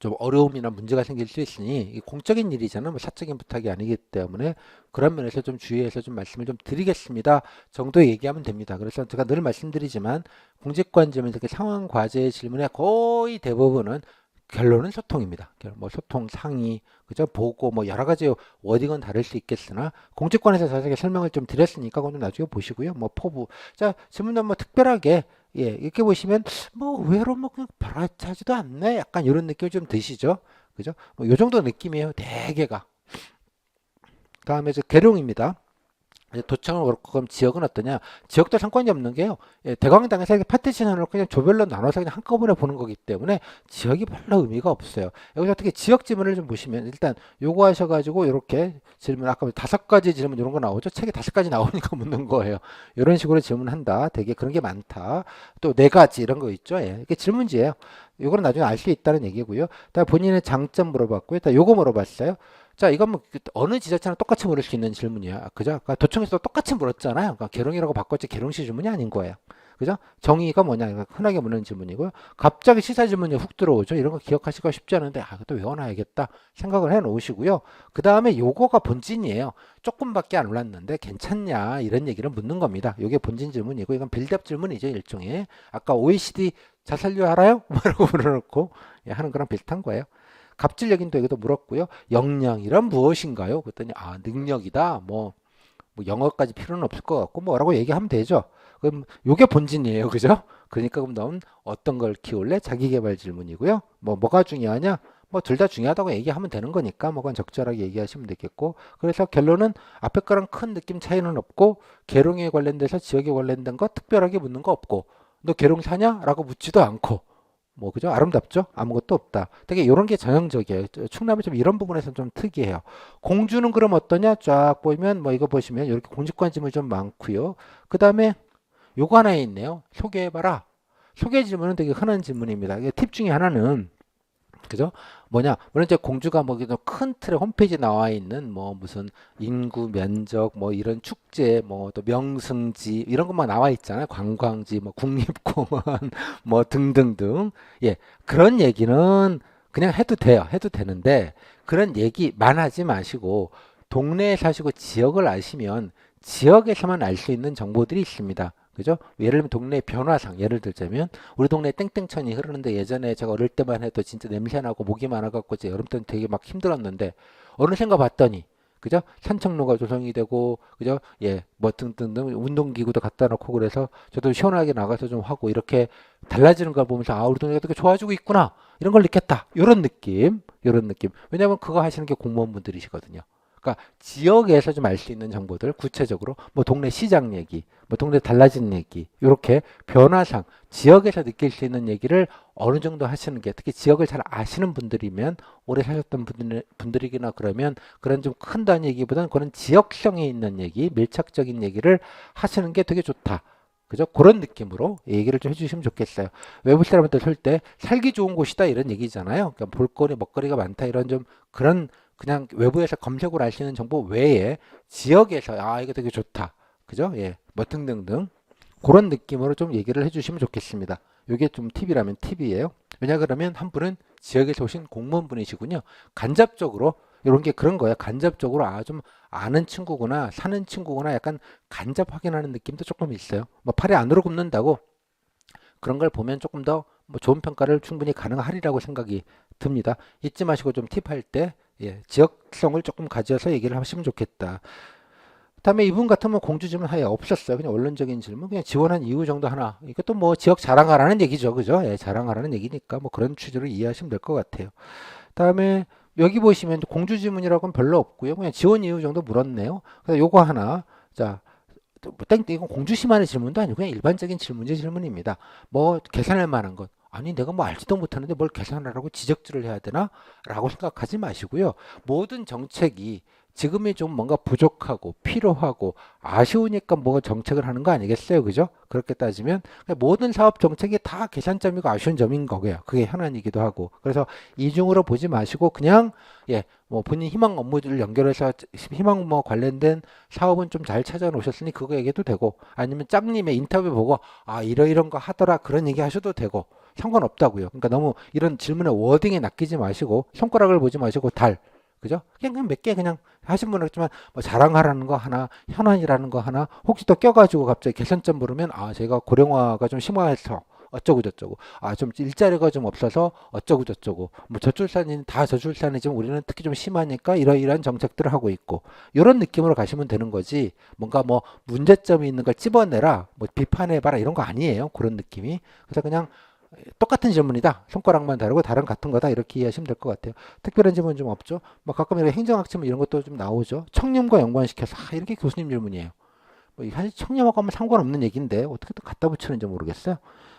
A: 좀 어려움이나 문제가 생길 수 있으니 이 공적인 일이잖아요. 뭐 사적인 부탁이 아니기 때문에 그런 면에서 좀 주의해서 좀 말씀을 좀 드리겠습니다. 정도 얘기하면 됩니다. 그래서 제가 늘 말씀드리지만 공직관 질문, 특히 상황 과제의 질문의 거의 대부분은 결론은 소통입니다. 뭐 소통, 상의, 그죠? 보고 뭐 여러 가지 워딩은 다를 수 있겠으나 공직관에서 자세하게 설명을 좀 드렸으니까 그건 좀 나중에 보시고요. 뭐 포부. 자, 질문은 뭐 특별하게 이렇게 보시면 뭐 의외로 뭐 그냥 별하지도 않네. 약간 이런 느낌이 좀 드시죠? 그죠? 뭐 요 정도 느낌이에요. 네 개가. 다음에 이제 계룡입니다. 도청은 그렇고 그럼 지역은 어떠냐? 지역도 상관이 없는 게요. 대강당에서 이렇게 파티션을 그냥 조별로 나눠서 그냥 한꺼번에 보는 거기 때문에 지역이 별로 의미가 없어요. 여기서 어떻게 지역 지문을 좀 보시면 일단 요거 하셔가지고 이렇게 질문 아까 5가지 질문 이런 거 나오죠? 책에 5가지 나오니까 묻는 거예요. 이런 식으로 질문한다. 되게 그런 게 많다. 또 4가지 이런 거 있죠? 이게 질문지예요. 요거는 나중에 알 수 있다는 얘기고요. 다음 본인의 장점 물어봤고요. 다 요거 물어봤어요. 자, 이건 뭐 어느 지자체나 똑같이 물을 수 있는 질문이야. 그죠? 그러니까 도청에서도 똑같이 물었잖아요. 그러니까 계룡이라고 바꿨지 계룡시 질문이 아닌 거예요. 그죠? 정의가 뭐냐? 흔하게 묻는 질문이고요. 갑자기 시사 질문이 훅 들어오죠. 이런 거 기억하시기가 쉽지 않은데 그것도 외워놔야겠다 생각을 해 놓으시고요. 그 다음에 요거가 본진이에요. 조금밖에 안 올랐는데 괜찮냐 이런 얘기를 묻는 겁니다. 요게 본진 질문이고 이건 빌드업 질문이죠. 일종의 아까 OECD 자살률 알아요? 뭐라고 물어놓고 하는 거랑 비슷한 거예요. 갑질력인도 여기도 물었고요. 역량이란 무엇인가요? 그랬더니 능력이다. 뭐 영어까지 필요는 없을 것 같고 뭐라고 얘기하면 되죠. 그럼 요게 본진이에요. 그죠? 그러니까 그럼 넌 어떤 걸 키울래? 자기계발 질문이고요. 뭐가 중요하냐? 뭐 둘 다 중요하다고 얘기하면 되는 거니까 뭐 그건 적절하게 얘기하시면 되겠고 그래서 결론은 앞에 거랑 큰 느낌 차이는 없고 계룡에 관련돼서 지역에 관련된 거 특별하게 묻는 거 없고 너 계룡 사냐? 라고 묻지도 않고 그죠? 아름답죠? 아무것도 없다. 되게 이런 게 전형적이에요. 충남이 좀 이런 부분에서 좀 특이해요. 공주는 그럼 어떠냐? 쫙 보면 이거 보시면 이렇게 공직관 질문이 좀 많고요. 그 다음에 요거 하나 있네요. 소개해봐라. 소개 질문은 되게 흔한 질문입니다. 이게 팁 중에 하나는 그죠? 물론 이제 공주가 큰 틀에 홈페이지에 나와 있는 무슨 인구 면적 이런 축제 또 명승지 이런 것만 나와 있잖아요. 관광지 국립공원 등등등. 그런 얘기는 그냥 해도 돼요. 해도 되는데 그런 얘기만 하지 마시고 동네에 사시고 지역을 아시면 지역에서만 알 수 있는 정보들이 있습니다. 그죠? 예를 들면 동네 변화상 예를 들자면 우리 동네 땡땡천이 흐르는데 예전에 제가 어릴 때만 해도 진짜 냄새나고 모기 많아갖고 여름 때는 되게 막 힘들었는데 어느샌가 봤더니 그죠? 산책로가 조성이 되고 그죠? 등등등 운동기구도 갖다 놓고 그래서 저도 시원하게 나가서 좀 하고 이렇게 달라지는 걸 보면서 우리 동네가 되게 좋아지고 있구나 이런 걸 느꼈다 이런 느낌 왜냐면 그거 하시는 게 공무원분들이시거든요. 그러니까 지역에서 좀 알 수 있는 정보들 구체적으로 동네 시장 얘기, 동네 달라진 얘기 이렇게 변화상 지역에서 느낄 수 있는 얘기를 어느 정도 하시는 게 특히 지역을 잘 아시는 분들이면 오래 사셨던 분들이거나 그러면 그런 좀 큰 단위 얘기보다는 그런 지역성에 있는 얘기, 밀착적인 얘기를 하시는 게 되게 좋다. 그죠? 그런 느낌으로 얘기를 좀 해주시면 좋겠어요. 외부 사람한테 설 때 살기 좋은 곳이다 이런 얘기잖아요. 그러니까 볼거리, 먹거리가 많다 이런 좀 그런 그냥 외부에서 검색으로 알 수 있는 정보 외에 지역에서 아 이거 되게 좋다. 그죠? 예, 뭐 등등등 그런 느낌으로 좀 얘기를 해주시면 좋겠습니다. 이게 좀 팁이라면 팁이에요. 왜냐 그러면 한 분은 지역에서 오신 공무원분이시군요. 간접적으로 이런 게 그런 거예요. 간접적으로 아 좀 아는 친구구나, 사는 친구구나 약간 간접 확인하는 느낌도 조금 있어요. 뭐 팔이 안으로 굽는다고 그런 걸 보면 조금 더 뭐 좋은 평가를 충분히 가능하리라고 생각이 듭니다. 잊지 마시고 좀 팁할 때 예, 지역성을 조금 가져서 얘기를 하시면 좋겠다. 그다음에 이분 같으면 공주 질문 하에 없었어요. 그냥 원론적인 질문, 그냥 지원한 이유 정도 하나. 이것도 뭐 지역 자랑하라는 얘기죠, 그죠? 예, 자랑하라는 얘기니까 뭐 그런 취지로 이해하시면 될 것 같아요. 그다음에 여기 보시면 공주 질문이라고는 별로 없고요. 그냥 지원 이유 정도 물었네요. 그래서 요거 하나. 자, 땡땡 이건 공주시만의 질문도 아니고 그냥 일반적인 질문지 질문입니다. 뭐 계산할 만한 것. 아니 내가 뭐 알지도 못하는데 뭘 계산하라고 지적질을 해야 되나? 라고 생각하지 마시고요. 모든 정책이 지금이 좀 뭔가 부족하고 필요하고 아쉬우니까 뭐 정책을 하는 거 아니겠어요? 그죠? 그렇게 따지면 모든 사업 정책이 다 개선점이고 아쉬운 점인 거고요. 그게 현안이기도 하고. 그래서 이중으로 보지 마시고 그냥 예, 뭐 본인 희망 업무를 연결해서 희망 뭐 관련된 사업은 좀 잘 찾아 놓으셨으니 그거 얘기해도 되고 아니면 짱님의 인터뷰 보고 아 이런 거 하더라 그런 얘기 하셔도 되고 상관없다고요. 그러니까 너무 이런 질문의 워딩에 낚이지 마시고 손가락을 보지 마시고 달 그죠? 그냥 몇 개 그냥 하신 분은 있지만 뭐 자랑하라는 거 하나 현안이라는 거 하나 혹시 또 껴가지고 갑자기 개선점 물으면 아 제가 고령화가 좀 심화해서 어쩌고 저쩌고 아 좀 일자리가 좀 없어서 어쩌고 저쩌고 뭐 저출산인 다 저출산이지만 우리는 특히 좀 심하니까 이러이러한 정책들을 하고 있고 이런 느낌으로 가시면 되는 거지 뭔가 뭐 문제점이 있는 걸 찝어내라 뭐 비판해봐라 이런 거 아니에요 그런 느낌이 그래서 그냥 똑같은 질문이다 손가락만 다르고 다른 같은 거다 이렇게 이해하시면 될 것 같아요 특별한 질문 좀 없죠 뭐 가끔 이런 행정학 질문 이런 것도 좀 나오죠 청렴과 연관시켜서 아 이렇게 교수님 질문이에요 뭐 사실 청렴하고 하면 상관없는 얘기인데 어떻게 또 갖다 붙이는지 모르겠어요.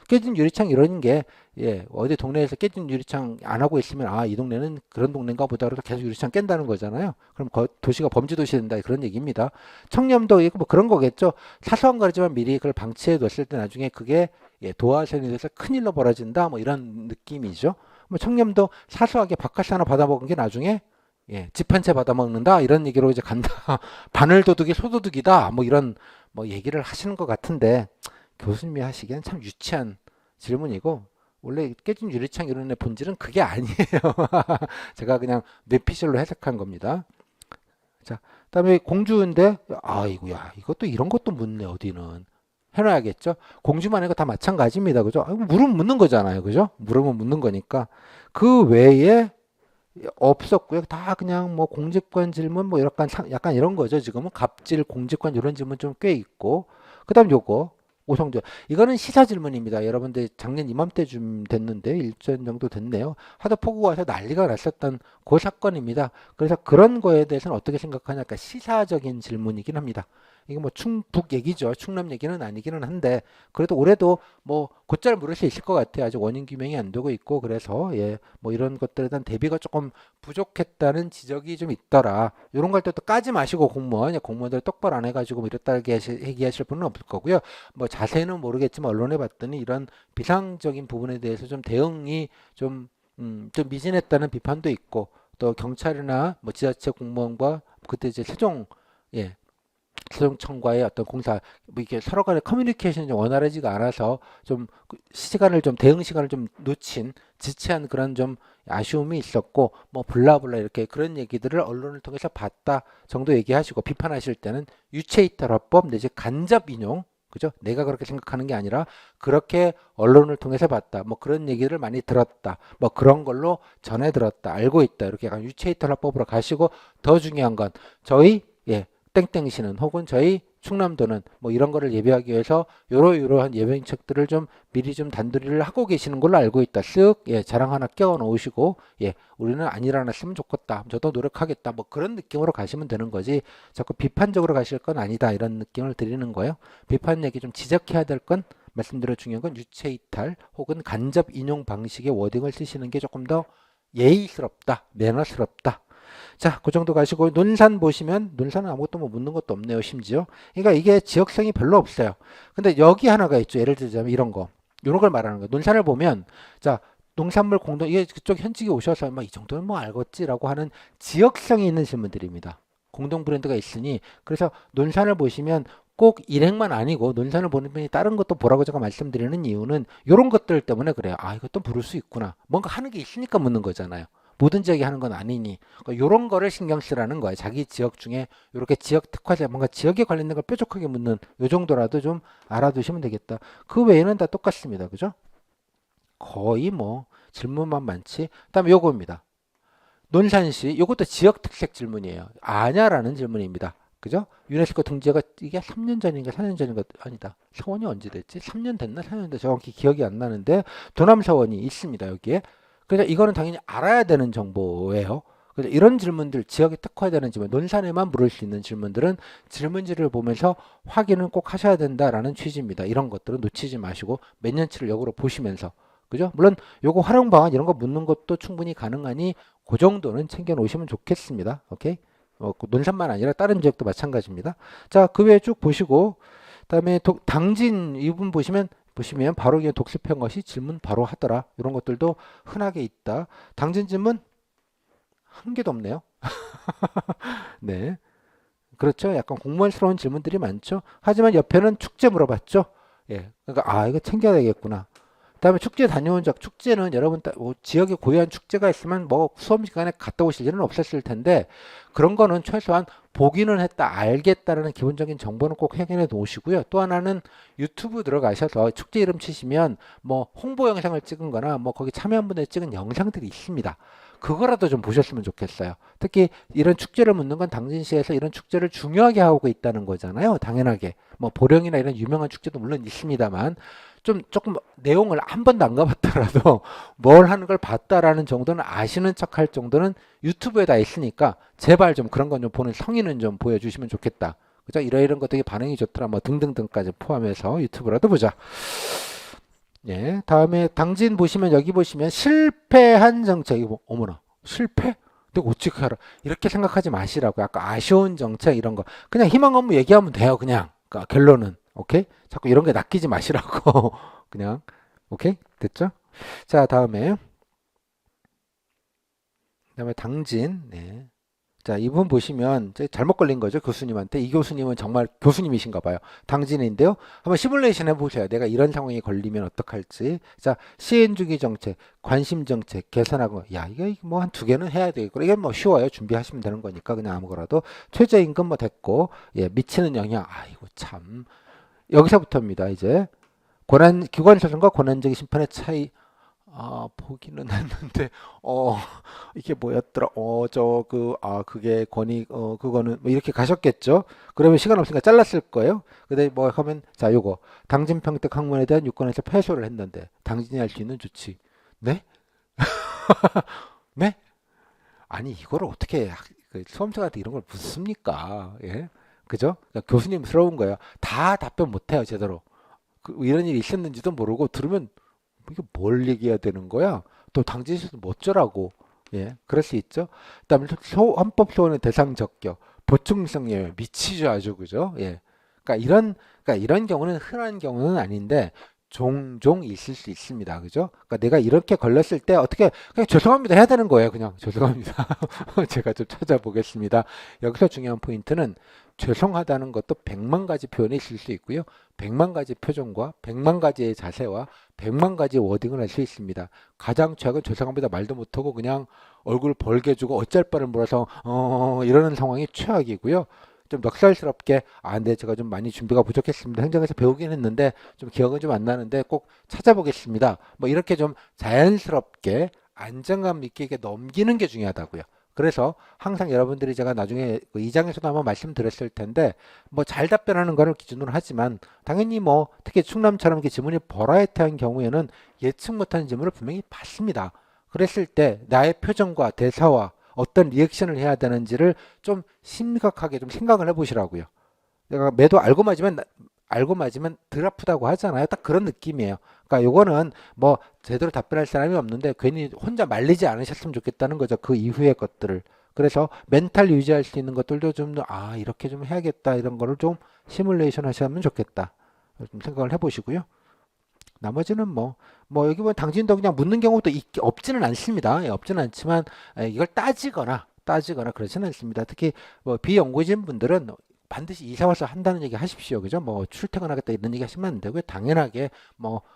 A: 깨진 유리창 이런 게 예, 어디 동네에서 깨진 유리창 안 하고 있으면 아, 이 동네는 그런 동네인가 보다 그래서 계속 유리창 깬다는 거잖아요. 그럼 도시가 범죄 도시 된다 그런 얘기입니다. 청렴도 이거 뭐 그런 거겠죠. 사소한 거지만 미리 그걸 방치해 뒀을 때 나중에 그게 예, 도화선이 돼서 큰일로 벌어진다 뭐 이런 느낌이죠. 뭐 청렴도 사소하게 바카스 하나 받아먹은 게 나중에 예, 집 한 채 받아먹는다 이런 얘기로 이제 간다. 바늘도둑이 소도둑이다 뭐 이런 뭐 얘기를 하시는 것 같은데 교수님이 하시기엔 참 유치한 질문이고 원래 깨진 유리창 이론의 본질은 그게 아니에요. 제가 그냥 뇌피셜로 해석한 겁니다. 자, 그다음에 공주인데 아이고야 이것도 이런 것도 묻네 어디는 해놔야겠죠. 공주만 해도 다 마찬가지입니다. 그죠? 물으면 묻는 거잖아요. 그죠? 물으면 묻는 거니까 그 외에 없었고요. 다 그냥 뭐 공직관 질문 뭐 약간 이런 거죠. 지금은 갑질 공직관 이런 질문 좀 꽤 있고 그다음 요거 오성조 이거는 시사 질문입니다. 여러분들 작년 이맘때쯤 됐는데 일전 정도 됐네요. 하도 폭우가 와서 난리가 났었던 그 사건입니다. 그래서 그런 거에 대해서는 어떻게 생각하냐? 그러니까 시사적인 질문이긴 합니다. 이게 뭐 충북 얘기죠. 충남 얘기는 아니기는 한데 그래도 올해도 뭐 곧잘 물을 수 있을 것 같아요. 아직 원인 규명이 안 되고 있고 그래서 예, 뭐 이런 것들에 대한 대비가 조금 부족했다는 지적이 좀 있더라. 이런 걸 또 까지 마시고 공무원들 똑바로 안 해가지고 뭐 이랬다 얘기하실 분은 없을 거고요. 뭐 자세히는 모르겠지만 언론에 봤더니 이런 비상적인 부분에 대해서 좀 대응이 좀 미진했다는 비판도 있고 또 경찰이나 뭐 지자체 공무원과 그때 이제 예, 세종청과의 어떤 공사 뭐 이게 서로 간의 커뮤니케이션이 좀 원활하지가 않아서 좀 시간을 좀 대응 시간을 좀 놓친 지체한 그런 좀 아쉬움이 있었고 뭐 블라블라 이렇게 그런 얘기들을 언론을 통해서 봤다 정도 얘기하시고 비판하실 때는 유체이탈화법 내지 간접 인용 그죠? 내가 그렇게 생각하는 게 아니라 그렇게 언론을 통해서 봤다. 뭐 그런 얘기를 많이 들었다. 뭐 그런 걸로 전해 들었다. 알고 있다. 이렇게 약간 유체이탈화법으로 가시고 더 중요한 건 저희 예, 땡땡시는 혹은 저희 충남도는 뭐 이런 거를 예비하기 위해서 요러한 예방책들을 좀 미리 좀 단도리를 하고 계시는 걸로 알고 있다. 쓱 예, 자랑 하나 끼워 놓으시고 예, 우리는 안 일어났으면 좋겠다. 저도 노력하겠다. 뭐 그런 느낌으로 가시면 되는 거지. 자꾸 비판적으로 가실 건 아니다. 이런 느낌을 드리는 거예요. 비판 얘기 좀 지적해야 될 건 말씀드려 중요한 건 유체 이탈 혹은 간접 인용 방식의 워딩을 쓰시는 게 조금 더 예의스럽다. 매너스럽다. 자, 그 정도 가시고 논산 보시면 논산은 아무것도 뭐 묻는 것도 없네요, 심지어. 그러니까 이게 지역성이 별로 없어요. 근데 여기 하나가 있죠. 예를 들자면 이런 거. 이런 걸 말하는 거예요. 논산을 보면 자, 농산물 공동 이게 그쪽 현직에 오셔서 막 이 정도는 뭐 알겠지라고 하는 지역성이 있는 질문들입니다. 공동 브랜드가 있으니 그래서 논산을 보시면 꼭 일행만 아니고 논산을 보는 편이 다른 것도 보라고 제가 말씀드리는 이유는 이런 것들 때문에 그래요. 아, 이것도 부를 수 있구나. 뭔가 하는 게 있으니까 묻는 거잖아요. 모든 지역이 하는 건 아니니 그러니까 이런 거를 신경 쓰라는 거예요. 자기 지역 중에 이렇게 지역 특화자 뭔가 지역에 관련된 걸 뾰족하게 묻는 요 정도라도 좀 알아두시면 되겠다. 그 외에는 다 똑같습니다. 그죠? 거의 뭐 질문만 많지. 그다음에 요거입니다. 논산시 이것도 지역 특색 질문이에요. 아냐라는 질문입니다. 그죠? 유네스코 등재가 이게 3년 전인가 4년 전인가 아니다. 서원이 언제 됐지? 3년 됐나 4년 됐나 정확히 기억이 안 나는데 도남 서원이 있습니다. 여기에. 그래서 이거는 당연히 알아야 되는 정보예요. 그래서 이런 질문들 지역에 특화되는 질문, 논산에만 물을 수 있는 질문들은 질문지를 보면서 확인을 꼭 하셔야 된다라는 취지입니다. 이런 것들은 놓치지 마시고 몇 년치를 역으로 보시면서 그죠? 물론 요거 활용 방안 이런 거 묻는 것도 충분히 가능하니 그 정도는 챙겨 놓으시면 좋겠습니다. 오케이? 그 논산만 아니라 다른 지역도 마찬가지입니다. 자, 그 외에 쭉 보시고 그다음에 당진 이분 보시면 바로 그냥 독습한 것이 질문 바로 하더라. 이런 것들도 흔하게 있다. 당진 질문 한 개도 없네요. 네. 그렇죠. 약간 공무원스러운 질문들이 많죠. 하지만 옆에는 축제 물어봤죠. 예. 그러니까 아, 이거 챙겨야 되겠구나. 그다음에 축제 다녀온 적 축제는 여러분 뭐 지역에 고유한 축제가 있으면 뭐 수업 시간에 갔다 오실 일은 없었을 텐데 그런 거는 최소한 보기는 했다 알겠다라는 기본적인 정보는 꼭 확인해 놓으시고요. 또 하나는 유튜브 들어가셔서 축제 이름 치시면 뭐 홍보 영상을 찍은 거나 뭐 거기 참여한 분들이 찍은 영상들이 있습니다. 그거라도 좀 보셨으면 좋겠어요. 특히 이런 축제를 묻는 건 당진시에서 이런 축제를 중요하게 하고 있다는 거잖아요. 당연하게. 뭐 보령이나 이런 유명한 축제도 물론 있습니다만 좀 조금 내용을 한 번도 안 가봤더라도 뭘 하는 걸 봤다라는 정도는 아시는 척 할 정도는 유튜브에 다 있으니까 제발 좀 그런 건 좀 보는 성의는 좀 보여주시면 좋겠다. 그죠? 이런 것 되게 반응이 좋더라. 뭐 등등등까지 포함해서 유튜브라도 보자. 예. 다음에 당진 보시면 여기 보시면 실패한 정책. 이거 어머나. 실패? 내가 어떻게 알아? 이렇게 생각하지 마시라고. 약간 아쉬운 정책 이런 거. 그냥 희망 업무 얘기하면 돼요. 그냥. 그러니까 결론은. 오케이? 자꾸 이런 게 낚이지 마시라고. 그냥. 오케이? 됐죠? 자, 다음에 당진. 네. 자, 이분 보시면 잘못 걸린 거죠. 교수님한테. 이 교수님은 정말 교수님이신가 봐요. 당진인데요. 한번 시뮬레이션 해보세요. 내가 이런 상황에 걸리면 어떡할지. 자, 시행주기 정책, 관심 정책, 개선하고. 야, 이거 뭐 한 두 개는 해야 되겠고. 이게 뭐 쉬워요. 준비하시면 되는 거니까. 그냥 아무거라도. 최저임금 뭐 됐고. 예, 미치는 영향. 아이고, 참. 여기서부터입니다. 이제. 기관 소송과 권한쟁의 심판의 차이. 아, 보기는 했는데, 어, 이게 뭐였더라? 그게 그거는, 뭐 이렇게 가셨겠죠? 그러면 시간 없으니까 잘랐을 거예요? 근데 뭐 하면, 자, 요거. 당진 평택 항문에 대한 유권에서 패소를 했는데, 당진이 할 수 있는 조치. 네? 네? 아니, 이거를 어떻게, 수험생한테 이런 걸 묻습니까? 예? 그죠? 그러니까 교수님스러운 거예요. 다 답변 못해요, 제대로. 이런 일이 있었는지도 모르고 들으면 이게 뭘 얘기해야 되는 거야? 또 당진시도 뭐 어쩌라고. 예, 그럴 수 있죠. 그다음에 헌법 소원의 대상 적격, 보충성 예외 미치죠 아주 그죠? 예. 그러니까 이런 경우는 흔한 경우는 아닌데 종종 있을 수 있습니다. 그죠? 그러니까 내가 이렇게 걸렸을 때 어떻게 그냥 죄송합니다 해야 되는 거예요. 그냥 죄송합니다. 제가 좀 찾아보겠습니다. 여기서 중요한 포인트는 죄송하다는 것도 100만 가지 표현이 있을 수 있고요. 100만 가지 표정과 100만 가지의 자세와 100만 가지 워딩을 할 수 있습니다. 가장 최악은 죄송합니다 말도 못하고 그냥 얼굴 벌게 주고 어쩔 바를 몰라서 이러는 상황이 최악이고요. 좀 넉살스럽게 네 제가 좀 많이 준비가 부족했습니다. 행정에서 배우긴 했는데 좀 기억은 좀 안 나는데 꼭 찾아보겠습니다. 뭐 이렇게 좀 자연스럽게 안정감 있게 이렇게 넘기는 게 중요하다고요. 그래서 항상 여러분들이 제가 나중에 그 2장에서도 한번 말씀드렸을 텐데 뭐 잘 답변하는 거를 기준으로 하지만 당연히 뭐 특히 충남처럼 이렇게 지문이 버라이어티한 경우에는 예측 못하는 지문을 분명히 받습니다. 그랬을 때 나의 표정과 대사와 어떤 리액션을 해야 되는지를 좀 심각하게 좀 생각을 해보시라고요. 내가 매도 알고 맞으면 덜 아프다고 하잖아요. 딱 그런 느낌이에요. 그러니까 요거는 뭐 제대로 답변할 사람이 없는데 괜히 혼자 말리지 않으셨으면 좋겠다는 거죠. 그 이후의 것들을. 그래서 멘탈 유지할 수 있는 것들도 좀, 이렇게 좀 해야겠다. 이런 거를 좀 시뮬레이션 하시면 좋겠다. 좀 생각을 해보시고요. 나머지는 여기 보면 당진도 그냥 묻는 경우도 없지는 않습니다. 예, 없지는 않지만, 이걸 따지거나 그러지는 않습니다. 특히 비연구진 분들은 반드시 이사 와서 한다는 얘기 하십시오. 그죠? 출퇴근하겠다 이런 얘기 하시면 안 되고요. 당연하게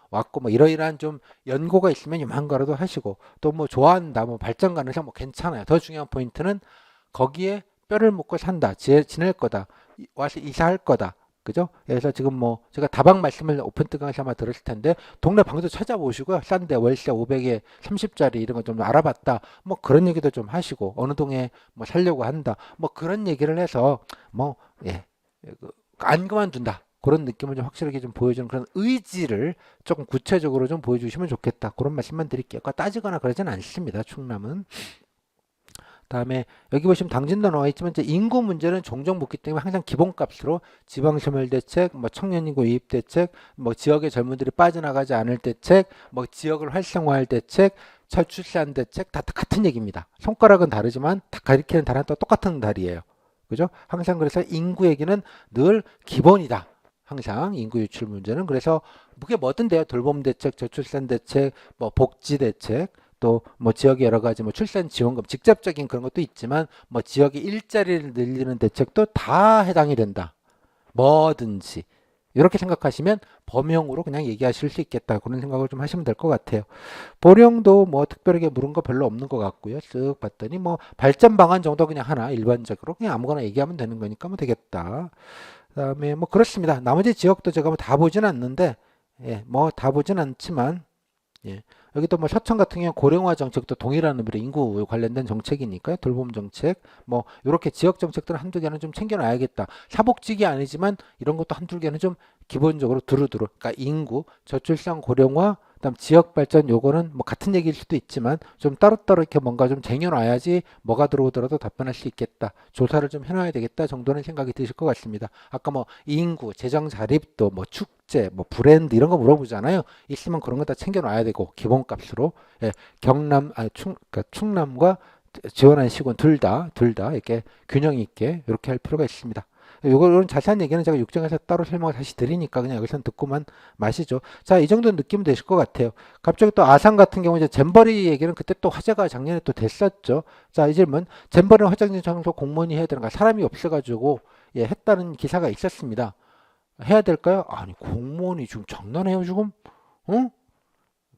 A: 왔고 이러이러한 좀 연고가 있으면 이만 거라도 하시고 또 좋아한다, 발전 가능성 괜찮아요. 더 중요한 포인트는 거기에 뼈를 묻고 산다, 지낼 거다, 와서 이사할 거다. 그죠? 그래서 지금 제가 다방 말씀을 오픈 뜨강에서 아마 들었을 텐데 동네 방도 찾아보시고요. 싼데 월세 500에 30짜리 이런 거 좀 알아봤다. 그런 얘기도 좀 하시고 어느 동에 살려고 한다. 그런 얘기를 해서 예, 안 그만둔다. 그런 느낌을 좀 확실하게 좀 보여주는 그런 의지를 조금 구체적으로 좀 보여주시면 좋겠다. 그런 말씀만 드릴게요. 따지거나 그러진 않습니다. 충남은. 다음에 여기 보시면 당진도 나와 있지만 이제 인구 문제는 종종 묻기 때문에 항상 기본값으로 지방소멸 대책, 청년인구 유입 대책, 지역의 젊은들이 빠져나가지 않을 대책, 지역을 활성화할 대책, 저출산 대책 다 같은 얘기입니다. 손가락은 다르지만 다 가리키는 단어는 또 똑같은 달이에요. 그죠? 항상 그래서 인구 얘기는 늘 기본이다. 항상 인구 유출 문제는 그래서 그게 뭐든 돼요. 돌봄 대책, 저출산 대책, 복지 대책, 또 지역의 여러 가지 출산 지원금 직접적인 그런 것도 있지만 지역의 일자리를 늘리는 대책도 다 해당이 된다. 뭐든지 이렇게 생각하시면 범용으로 그냥 얘기하실 수 있겠다. 그런 생각을 좀 하시면 될 것 같아요. 보령도 특별하게 물은 거 별로 없는 것 같고요. 쓱 봤더니 발전 방안 정도 그냥 하나 일반적으로 그냥 아무거나 얘기하면 되는 거니까 되겠다. 그다음에 그렇습니다. 나머지 지역도 제가 다 보진 않는데 다 보진 않지만 예. 여기 또 서천 같은 경우 고령화 정책도 동일한 의미로 인구 관련된 정책이니까요. 돌봄 정책, 이렇게 지역 정책들은 한두 개는 좀 챙겨놔야겠다. 사복지기 아니지만 이런 것도 한두 개는 좀 기본적으로 두루두루. 그러니까 인구, 저출산 고령화, 그다음 지역 발전 요거는 같은 얘기일 수도 있지만 좀 따로따로 이렇게 뭔가 좀 쟁여놔야지 뭐가 들어오더라도 답변할 수 있겠다. 조사를 좀 해놔야 되겠다 정도는 생각이 드실 것 같습니다. 아까 인구, 재정 자립도 축제, 브랜드 이런 거 물어보잖아요. 있으면 그런 거 다 챙겨놔야 되고 기본값으로 그러니까 충남과 지원한 시군 둘 다 이렇게 균형 있게 이렇게 할 필요가 있습니다. 이런 자세한 얘기는 제가 6장에서 따로 설명을 다시 드리니까 그냥 여기서 듣고만 마시죠. 자, 이 정도 느낌 되실 것 같아요. 갑자기 또 아산 같은 경우 이제 잼버리 얘기는 그때 또 화제가 작년에 또 됐었죠. 자, 이 질문. 잼버리는 화장실 청소 공무원이 해야 되는가? 사람이 없어가지고 했다는 기사가 있었습니다. 해야 될까요? 아니, 공무원이 지금 장난해요, 지금? 응?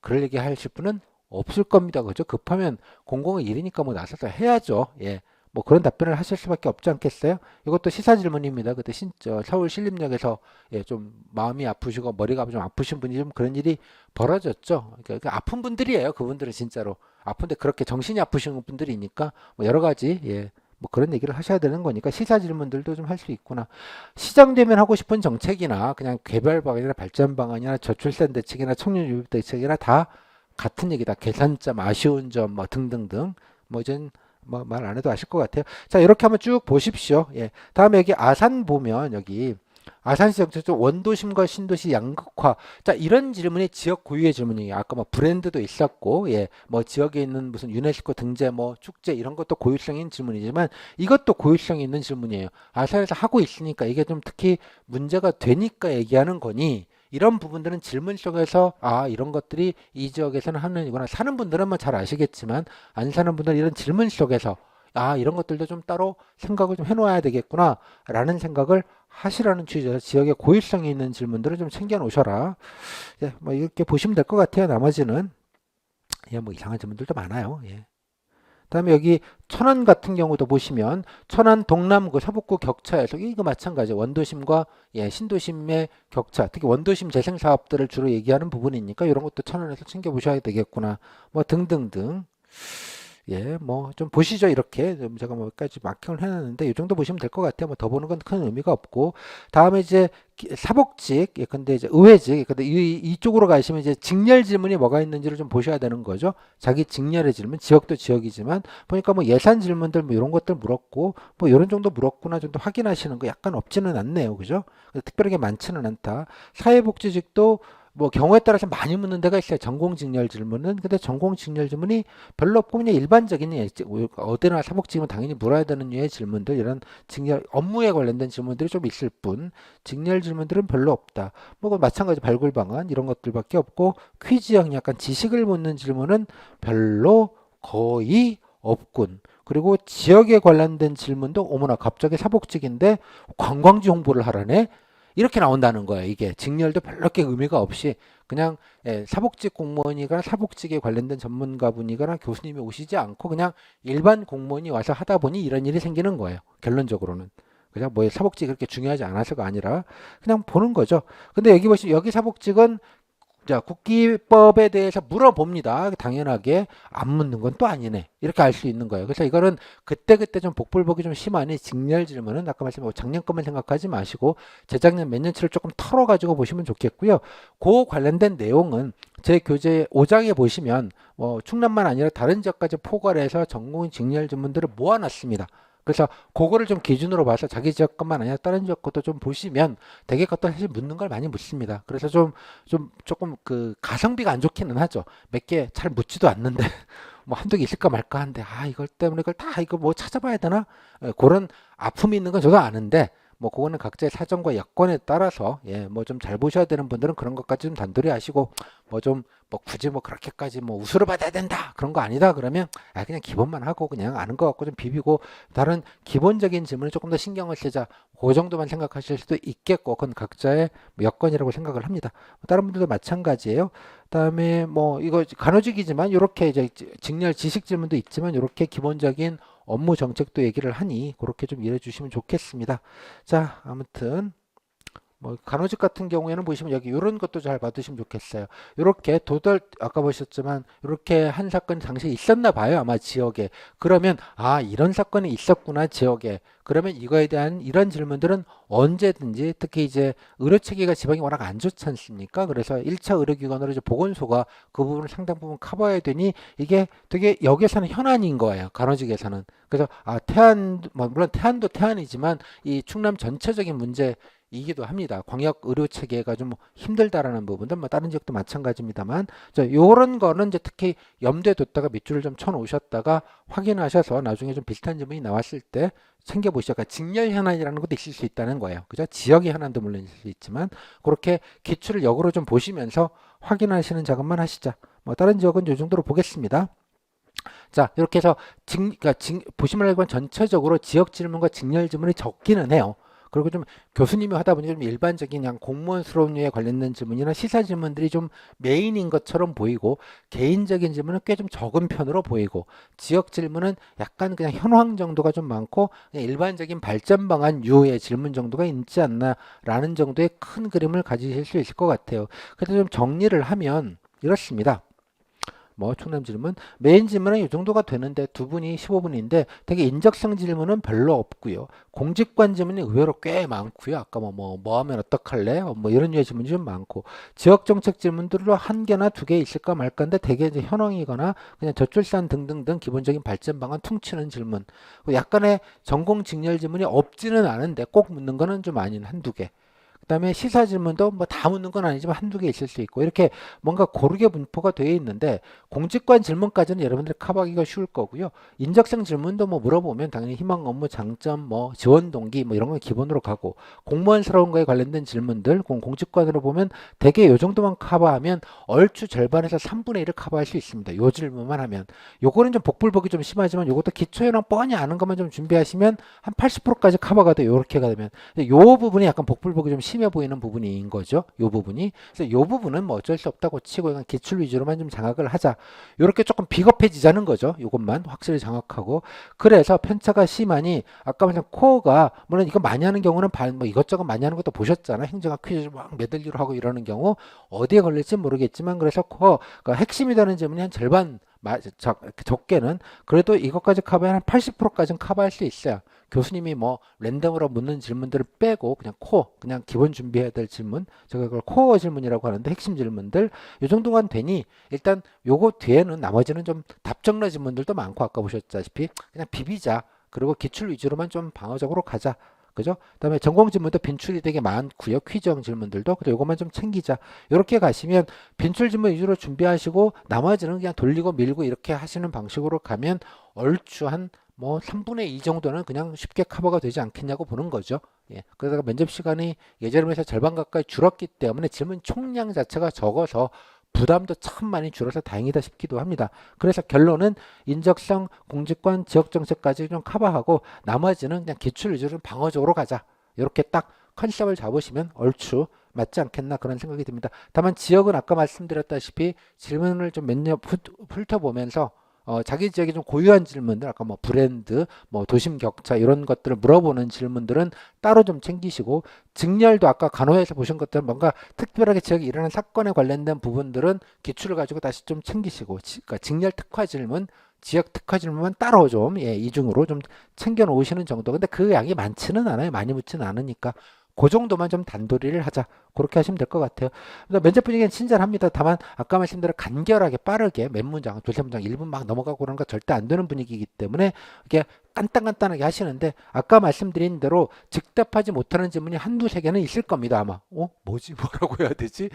A: 그럴 얘기 하실 분은 없을 겁니다. 그죠? 급하면 공공의 일이니까 나서서 해야죠. 예. 그런 답변을 하실 수밖에 없지 않겠어요? 이것도 시사 질문입니다. 그때 서울 신림역에서 좀 마음이 아프시고 머리가 좀 아프신 분이 좀 그런 일이 벌어졌죠. 그러니까 아픈 분들이에요. 그분들은 진짜로 아픈데 그렇게 정신이 아프신 분들이니까 여러 가지 그런 얘기를 하셔야 되는 거니까 시사 질문들도 좀 할 수 있구나. 시장되면 하고 싶은 정책이나 그냥 개발 방안이나 발전 방안이나 저출산 대책이나 청년 유입 대책이나 다 같은 얘기다. 개선점, 아쉬운 점 등등등. 이젠 말 안 해도 아실 것 같아요. 자, 이렇게 한번 쭉 보십시오. 예. 다음에 여기 아산 보면 여기 아산시 정책적 원도심과 신도시 양극화. 자, 이런 질문이 지역 고유의 질문이에요. 아까 브랜드도 있었고, 지역에 있는 무슨 유네스코 등재, 축제 이런 것도 고유성인 질문이지만 이것도 고유성이 있는 질문이에요. 아산에서 하고 있으니까 이게 좀 특히 문제가 되니까 얘기하는 거니 이런 부분들은 질문 속에서 이런 것들이 이 지역에서는 하는 이거나 사는 분들은 잘 아시겠지만 안 사는 분들은 이런 질문 속에서 이런 것들도 좀 따로 생각을 좀 해놓아야 되겠구나 라는 생각을 하시라는 취지에서 지역의 고유성이 있는 질문들을 좀 챙겨 놓으셔라. 이렇게 보시면 될 것 같아요. 나머지는 이상한 질문들도 많아요. 다음에 여기 천안 같은 경우도 보시면 천안 동남구 서북구 격차에서 이거 마찬가지 원도심과 신도심의 격차, 특히 원도심 재생 사업들을 주로 얘기하는 부분이니까 이런 것도 천안에서 챙겨 보셔야 되겠구나 등등등. 좀 보시죠. 이렇게 제가 여기까지 마킹을 해놨는데 이 정도 보시면 될 것 같아요. 더 보는 건 큰 의미가 없고 다음에 이제 사복직, 근데 이제 의회직, 근데 이쪽으로 가시면 이제 직렬 질문이 뭐가 있는지를 좀 보셔야 되는 거죠. 자기 직렬의 질문, 지역도 지역이지만 보니까 예산 질문들 이런 것들 물었고 이런 정도 물었구나 정도 확인하시는 거 약간 없지는 않네요. 그죠? 특별하게 많지는 않다. 사회복지직도 뭐 경우에 따라서 많이 묻는 데가 있어요. 전공 직렬 질문은. 근데 전공 직렬 질문이 별로 없고 그냥 일반적인 어디나 사복지면 당연히 물어야 되는 류의 질문들, 이런 직렬 업무에 관련된 질문들이 좀 있을 뿐 직렬 질문들은 별로 없다. 뭐 마찬가지 발굴 방안 이런 것들밖에 없고 퀴즈형 약간 지식을 묻는 질문은 별로 거의 없군. 그리고 지역에 관련된 질문도 어머나 갑자기 사복직인데 관광지 홍보를 하라네. 이렇게 나온다는 거예요. 이게 직렬도 별로 게 의미가 없이 그냥 사복직 공무원이거나 사복직에 관련된 전문가분이거나 교수님이 오시지 않고 그냥 일반 공무원이 와서 하다 보니 이런 일이 생기는 거예요. 결론적으로는. 그냥 뭐 사복직이 그렇게 중요하지 않아서가 아니라 그냥 보는 거죠. 근데 여기 보시면 여기 사복직은 자, 국기법에 대해서 물어봅니다. 당연하게 안 묻는 건 또 아니네. 이렇게 알 수 있는 거예요. 그래서 이거는 그때그때 좀 복불복이 좀 심하니 직렬 질문은 아까 말씀드린 작년 것만 생각하지 마시고 재작년 몇 년치를 조금 털어가지고 보시면 좋겠고요. 그 관련된 내용은 제 교재 5장에 보시면 뭐 충남만 아니라 다른 지역까지 포괄해서 전공 직렬 질문들을 모아놨습니다. 그래서 그거를 좀 기준으로 봐서 자기 지역 것만 아니라 다른 지역 것도 좀 보시면 되게 것도 사실 묻는 걸 많이 묻습니다. 그래서 조금 그 가성비가 안 좋기는 하죠. 몇 개 잘 묻지도 않는데 뭐 한두 개 있을까 말까 한데 이걸 때문에 이걸 다 이거 뭐 찾아봐야 되나? 그런 아픔이 있는 건 저도 아는데 뭐 그거는 각자의 사정과 여건에 따라서 뭐 좀 잘 보셔야 되는 분들은 그런 것까지 좀 단도리 하시고 뭐 굳이 뭐 그렇게까지 뭐 우수를 받아야 된다 그런 거 아니다 그러면 그냥 기본만 하고 그냥 아는 거 갖고 좀 비비고 다른 기본적인 질문에 조금 더 신경을 쓰자 그 정도만 생각하실 수도 있겠고 그건 각자의 뭐 여건이라고 생각을 합니다. 다른 분들도 마찬가지예요. 그다음에 뭐 이거 간호직이지만 이렇게 이제 직렬 지식 질문도 있지만 이렇게 기본적인 업무 정책도 얘기를 하니 그렇게 좀 이해해 주시면 좋겠습니다. 자, 아무튼 뭐 간호직 같은 경우에는 보시면 여기 이런 것도 잘 받으시면 좋겠어요. 이렇게 아까 보셨지만 이렇게 한 사건이 당시에 있었나 봐요. 아마 지역에. 그러면 이런 사건이 있었구나 지역에. 그러면 이거에 대한 이런 질문들은 언제든지 특히 이제 의료 체계가 지방이 워낙 안 좋지 않습니까? 그래서 1차 의료기관으로 이제 보건소가 그 부분을 상당 부분 커버해야 되니 이게 되게 여기에서는 현안인 거예요. 간호직에서는. 그래서 태안 뭐 물론 태안도 태안이지만 이 충남 전체적인 문제 이기도 합니다. 광역 의료 체계가 좀 힘들다라는 부분들, 뭐 다른 지역도 마찬가지입니다만, 요런 거는 이제 특히 염두에 뒀다가 밑줄을 좀 쳐놓으셨다가 확인하셔서 나중에 좀 비슷한 질문이 나왔을 때 챙겨보시죠. 그러니까 직렬 현안이라는 것도 있을 수 있다는 거예요. 그죠? 지역의 현안도 물론 있을 수 있지만, 그렇게 기출을 역으로 좀 보시면서 확인하시는 작업만 하시자. 뭐 다른 지역은 이 정도로 보겠습니다. 자, 이렇게 해서 보시면 알겠지만 전체적으로 지역 질문과 직렬 질문이 적기는 해요. 그리고 좀 교수님이 하다 보니 좀 일반적인 그냥 공무원스러운 류에 관련된 질문이나 시사 질문들이 좀 메인인 것처럼 보이고 개인적인 질문은 꽤 좀 적은 편으로 보이고 지역 질문은 약간 그냥 현황 정도가 좀 많고 그냥 일반적인 발전 방안 유의 질문 정도가 있지 않나라는 정도의 큰 그림을 가지실 수 있을 것 같아요. 그래서 좀 정리를 하면 이렇습니다. 뭐 충남 질문 메인 질문은 이 정도가 되는데 두 분이 15분인데 되게 인적성 질문은 별로 없고요. 공직관 질문이 의외로 꽤 많고요. 아까 뭐 하면 어떡할래? 뭐 이런 류의 질문이 좀 많고 지역 정책 질문들로 한 개나 두 개 있을까 말까인데 되게 이제 현황이거나 그냥 저출산 등등등 기본적인 발전 방안 퉁치는 질문. 약간의 전공 직렬 질문이 없지는 않은데 꼭 묻는 거는 좀 아닌 한두 개. 그다음에 시사 질문도 뭐 다 묻는 건 아니지만 한두 개 있을 수 있고 이렇게 뭔가 고르게 분포가 되어 있는데 공직관 질문까지는 여러분들이 커버하기가 쉬울 거고요. 인적성 질문도 뭐 물어보면 당연히 희망 업무 장점 뭐 지원 동기 뭐 이런 건 기본으로 가고 공무원스러운 거에 관련된 질문들 공직관으로 보면 대개 요 정도만 커버하면 얼추 절반에서 3분의 1을 커버할 수 있습니다. 요 질문만 하면 요거는 좀 복불복이 좀 심하지만 요것도 기초현황 뻔히 아는 것만 좀 준비하시면 한 80%까지 커버가 돼요. 요렇게가 되면 요 부분이 약간 복불복이 좀 심해 보이는 부분인 거죠. 요 부분이. 그래서 요 부분은 뭐 어쩔 수 없다고 치고 그냥 기출 위주로만 좀 장악을 하자. 요렇게 조금 비겁해지자는 거죠. 요것만 확실히 장악하고. 그래서 편차가 심하니 아까 말씀 코어가 물론 이거 많이 하는 경우는 뭐 이것저것 많이 하는 것도 보셨잖아. 행정학 퀴즈 막 매들기로 하고 이러는 경우 어디에 걸릴지 모르겠지만 그래서 코어 그러니까 핵심이 되는 질문이 한 절반 적게는 그래도 이것까지 커버하면 한 80%까지는 커버할 수 있어요. 교수님이 뭐 랜덤으로 묻는 질문들을 빼고 그냥 코어, 그냥 기본 준비해야 될 질문, 제가 그걸 코어 질문이라고 하는데 핵심 질문들 요 정도만 되니 일단 요거 뒤에는 나머지는 좀 답정너 질문들도 많고 아까 보셨다시피 그냥 비비자. 그리고 기출 위주로만 좀 방어적으로 가자. 그죠? 그다음에 전공 질문도 빈출이 되게 많고요. 퀴즈형 질문들도. 그래서 요것만 좀 챙기자. 이렇게 가시면 빈출 질문 위주로 준비하시고 나머지는 그냥 돌리고 밀고 이렇게 하시는 방식으로 가면 얼추 한 뭐 3분의 2 정도는 그냥 쉽게 커버가 되지 않겠냐고 보는 거죠. 예. 그러다가 면접 시간이 예전에 비해서 절반 가까이 줄었기 때문에 질문 총량 자체가 적어서 부담도 참 많이 줄어서 다행이다 싶기도 합니다. 그래서 결론은 인적성, 공직관, 지역정책까지 좀 커버하고 나머지는 그냥 기출 위주로 방어적으로 가자. 이렇게 딱 컨셉을 잡으시면 얼추 맞지 않겠나 그런 생각이 듭니다. 다만 지역은 아까 말씀드렸다시피 질문을 좀 몇 년 훑어보면서 자기 지역에 좀 고유한 질문들, 아까 뭐 브랜드, 뭐 도심 격차 이런 것들을 물어보는 질문들은 따로 좀 챙기시고 직렬도 아까 간호에서 보신 것처럼 뭔가 특별하게 지역에 일어난 사건에 관련된 부분들은 기출을 가지고 다시 좀 챙기시고 그러니까 직렬 특화 질문, 지역 특화 질문만 따로 좀 이중으로 좀 챙겨 놓으시는 정도. 근데 그 양이 많지는 않아요. 많이 묻지는 않으니까. 그 정도만 좀 단도리를 하자. 그렇게 하시면 될 것 같아요. 면접 분위기는 친절합니다. 다만 아까 말씀드린 간결하게 빠르게 몇 문장, 두세 문장, 1분 막 넘어가고 그런 거 절대 안 되는 분위기이기 때문에 이게 간단간단하게 하시는데 아까 말씀드린 대로 즉답하지 못하는 질문이 한두 세 개는 있을 겁니다. 아마. 뭐지? 뭐라고 해야 되지?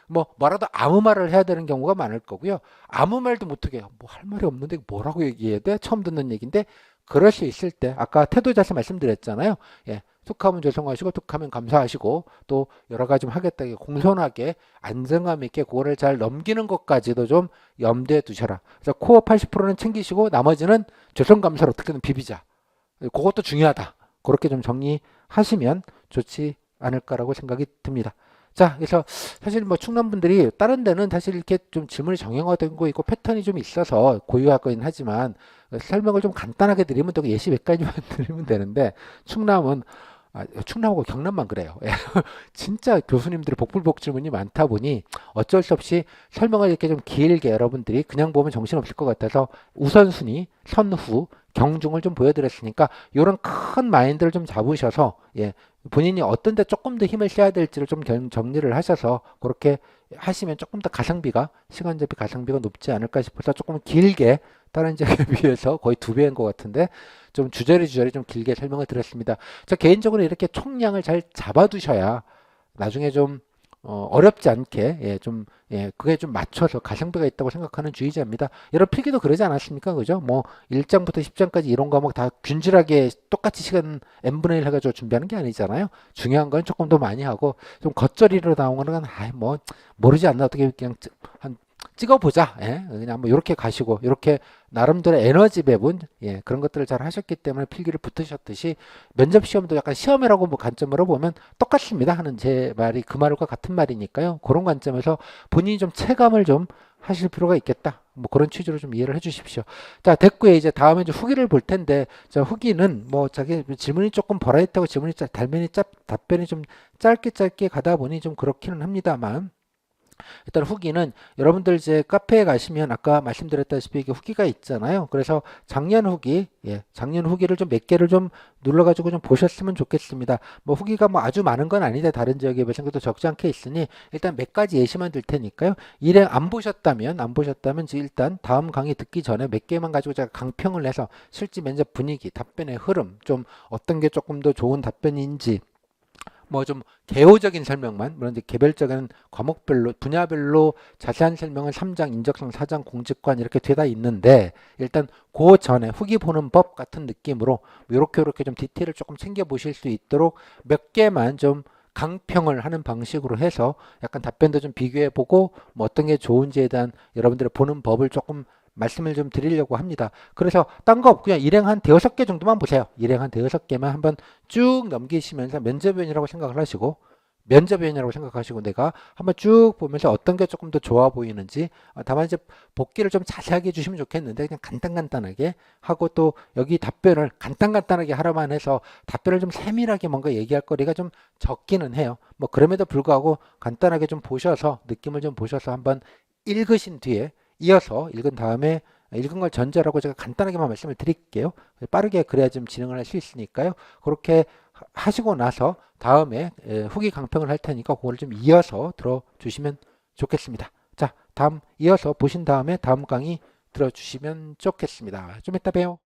A: 뭐라도 아무 말을 해야 되는 경우가 많을 거고요. 아무 말도 못하게 뭐 할 말이 없는데 뭐라고 얘기해야 돼? 처음 듣는 얘기인데 그럴 수 있을 때 아까 태도 자세 말씀드렸잖아요. 예. 툭하면 죄송하시고 툭하면 감사하시고 또 여러 가지 좀 하겠다 공손하게 안정감 있게 그거를 잘 넘기는 것까지도 좀 염두에 두셔라. 그래서 코어 80%는 챙기시고 나머지는 죄송 감사로 어떻게든 비비자. 그것도 중요하다. 그렇게 좀 정리하시면 좋지 않을까라고 생각이 듭니다. 자, 그래서 사실 뭐 충남 분들이 다른 데는 사실 이렇게 좀 질문이 정형화된 거 있고 패턴이 좀 있어서 고유하긴 하지만 설명을 좀 간단하게 드리면 또 예시 몇 가지만 드리면 되는데 충남은 충남하고 경남만 그래요. 진짜 교수님들이 복불복 질문이 많다 보니 어쩔 수 없이 설명을 이렇게 좀 길게 여러분들이 그냥 보면 정신없을 것 같아서 우선순위, 선후, 경중을 좀 보여드렸으니까 이런 큰 마인드를 좀 잡으셔서 본인이 어떤 데 조금 더 힘을 써야 될지를 좀 정리를 하셔서 그렇게 하시면 조금 더 가성비가 시간 대비 가성비가 높지 않을까 싶어서 조금 길게 다른 지역에 비해서 거의 2배인 것 같은데 좀 주저리 좀 길게 설명을 드렸습니다. 저 개인적으로 이렇게 총량을 잘 잡아두셔야 나중에 좀 어렵지 않게 그게 좀 맞춰서 가성비가 있다고 생각하는 주의자입니다. 여러 필기도 그러지 않았습니까? 그죠? 뭐 1장부터 10장까지 이런 과목 다 균질하게 똑같이 시간 n분의 1 해가지고 준비하는 게 아니잖아요. 중요한 건 조금 더 많이 하고 좀 겉절이로 나온 거는 뭐 모르지 않나 어떻게 그냥 한 찍어보자. 그냥 뭐 이렇게 가시고 이렇게 나름대로 에너지 배분 그런 것들을 잘 하셨기 때문에 필기를 붙으셨듯이 면접 시험도 약간 시험이라고 뭐 관점으로 보면 똑같습니다 하는 제 말이 그 말과 같은 말이니까요. 그런 관점에서 본인이 좀 체감을 좀 하실 필요가 있겠다. 뭐 그런 취지로 좀 이해를 해주십시오. 자, 됐고요. 이제 다음에 이제 후기를 볼 텐데, 자, 후기는 뭐 자기 질문이 조금 버라이트하고 질문이 답변이 좀 짧게 가다 보니 좀 그렇기는 합니다만. 일단 후기는 여러분들 이제 카페에 가시면 아까 말씀드렸다시피 이게 후기가 있잖아요. 그래서 작년 후기, 작년 후기를 좀 몇 개를 좀 눌러가지고 좀 보셨으면 좋겠습니다. 뭐 후기가 뭐 아주 많은 건 아닌데 다른 지역에 비해서 그래도 적지 않게 있으니 일단 몇 가지 예시만 들 테니까요. 일행 안 보셨다면 이제 일단 다음 강의 듣기 전에 몇 개만 가지고 제가 강평을 해서 실제 면접 분위기, 답변의 흐름, 좀 어떤 게 조금 더 좋은 답변인지 뭐 좀 개요적인 설명만 물론 이제 개별적인 과목별로 분야별로 자세한 설명은 3장 인적성 4장 공직관 이렇게 되다 있는데 일단 그 전에 후기 보는 법 같은 느낌으로 이렇게 좀 디테일을 조금 챙겨 보실 수 있도록 몇 개만 좀 강평을 하는 방식으로 해서 약간 답변도 좀 비교해 보고 뭐 어떤 게 좋은지에 대한 여러분들의 보는 법을 조금 말씀을 좀 드리려고 합니다. 그래서 딴 거 그냥 일행 한 대여섯 개 정도만 보세요. 일행 한 대여섯 개만 한번 쭉 넘기시면서 면접위원이라고 생각을 하시고 면접위원이라고 생각하시고 내가 한번 쭉 보면서 어떤 게 조금 더 좋아 보이는지 다만 이제 복기를 좀 자세하게 해주시면 좋겠는데 그냥 간단하게 하고 또 여기 답변을 간단하게 하라만 해서 답변을 좀 세밀하게 뭔가 얘기할 거리가 좀 적기는 해요. 뭐 그럼에도 불구하고 간단하게 좀 보셔서 느낌을 좀 보셔서 한번 읽으신 뒤에 이어서 읽은 다음에 읽은 걸 전제라고 제가 간단하게만 말씀을 드릴게요. 빠르게 그래야 좀 진행을 할 수 있으니까요. 그렇게 하시고 나서 다음에 후기 강평을 할 테니까 그걸 좀 이어서 들어주시면 좋겠습니다. 자, 다음 이어서 보신 다음에 다음 강의 들어주시면 좋겠습니다. 좀 이따 봬요.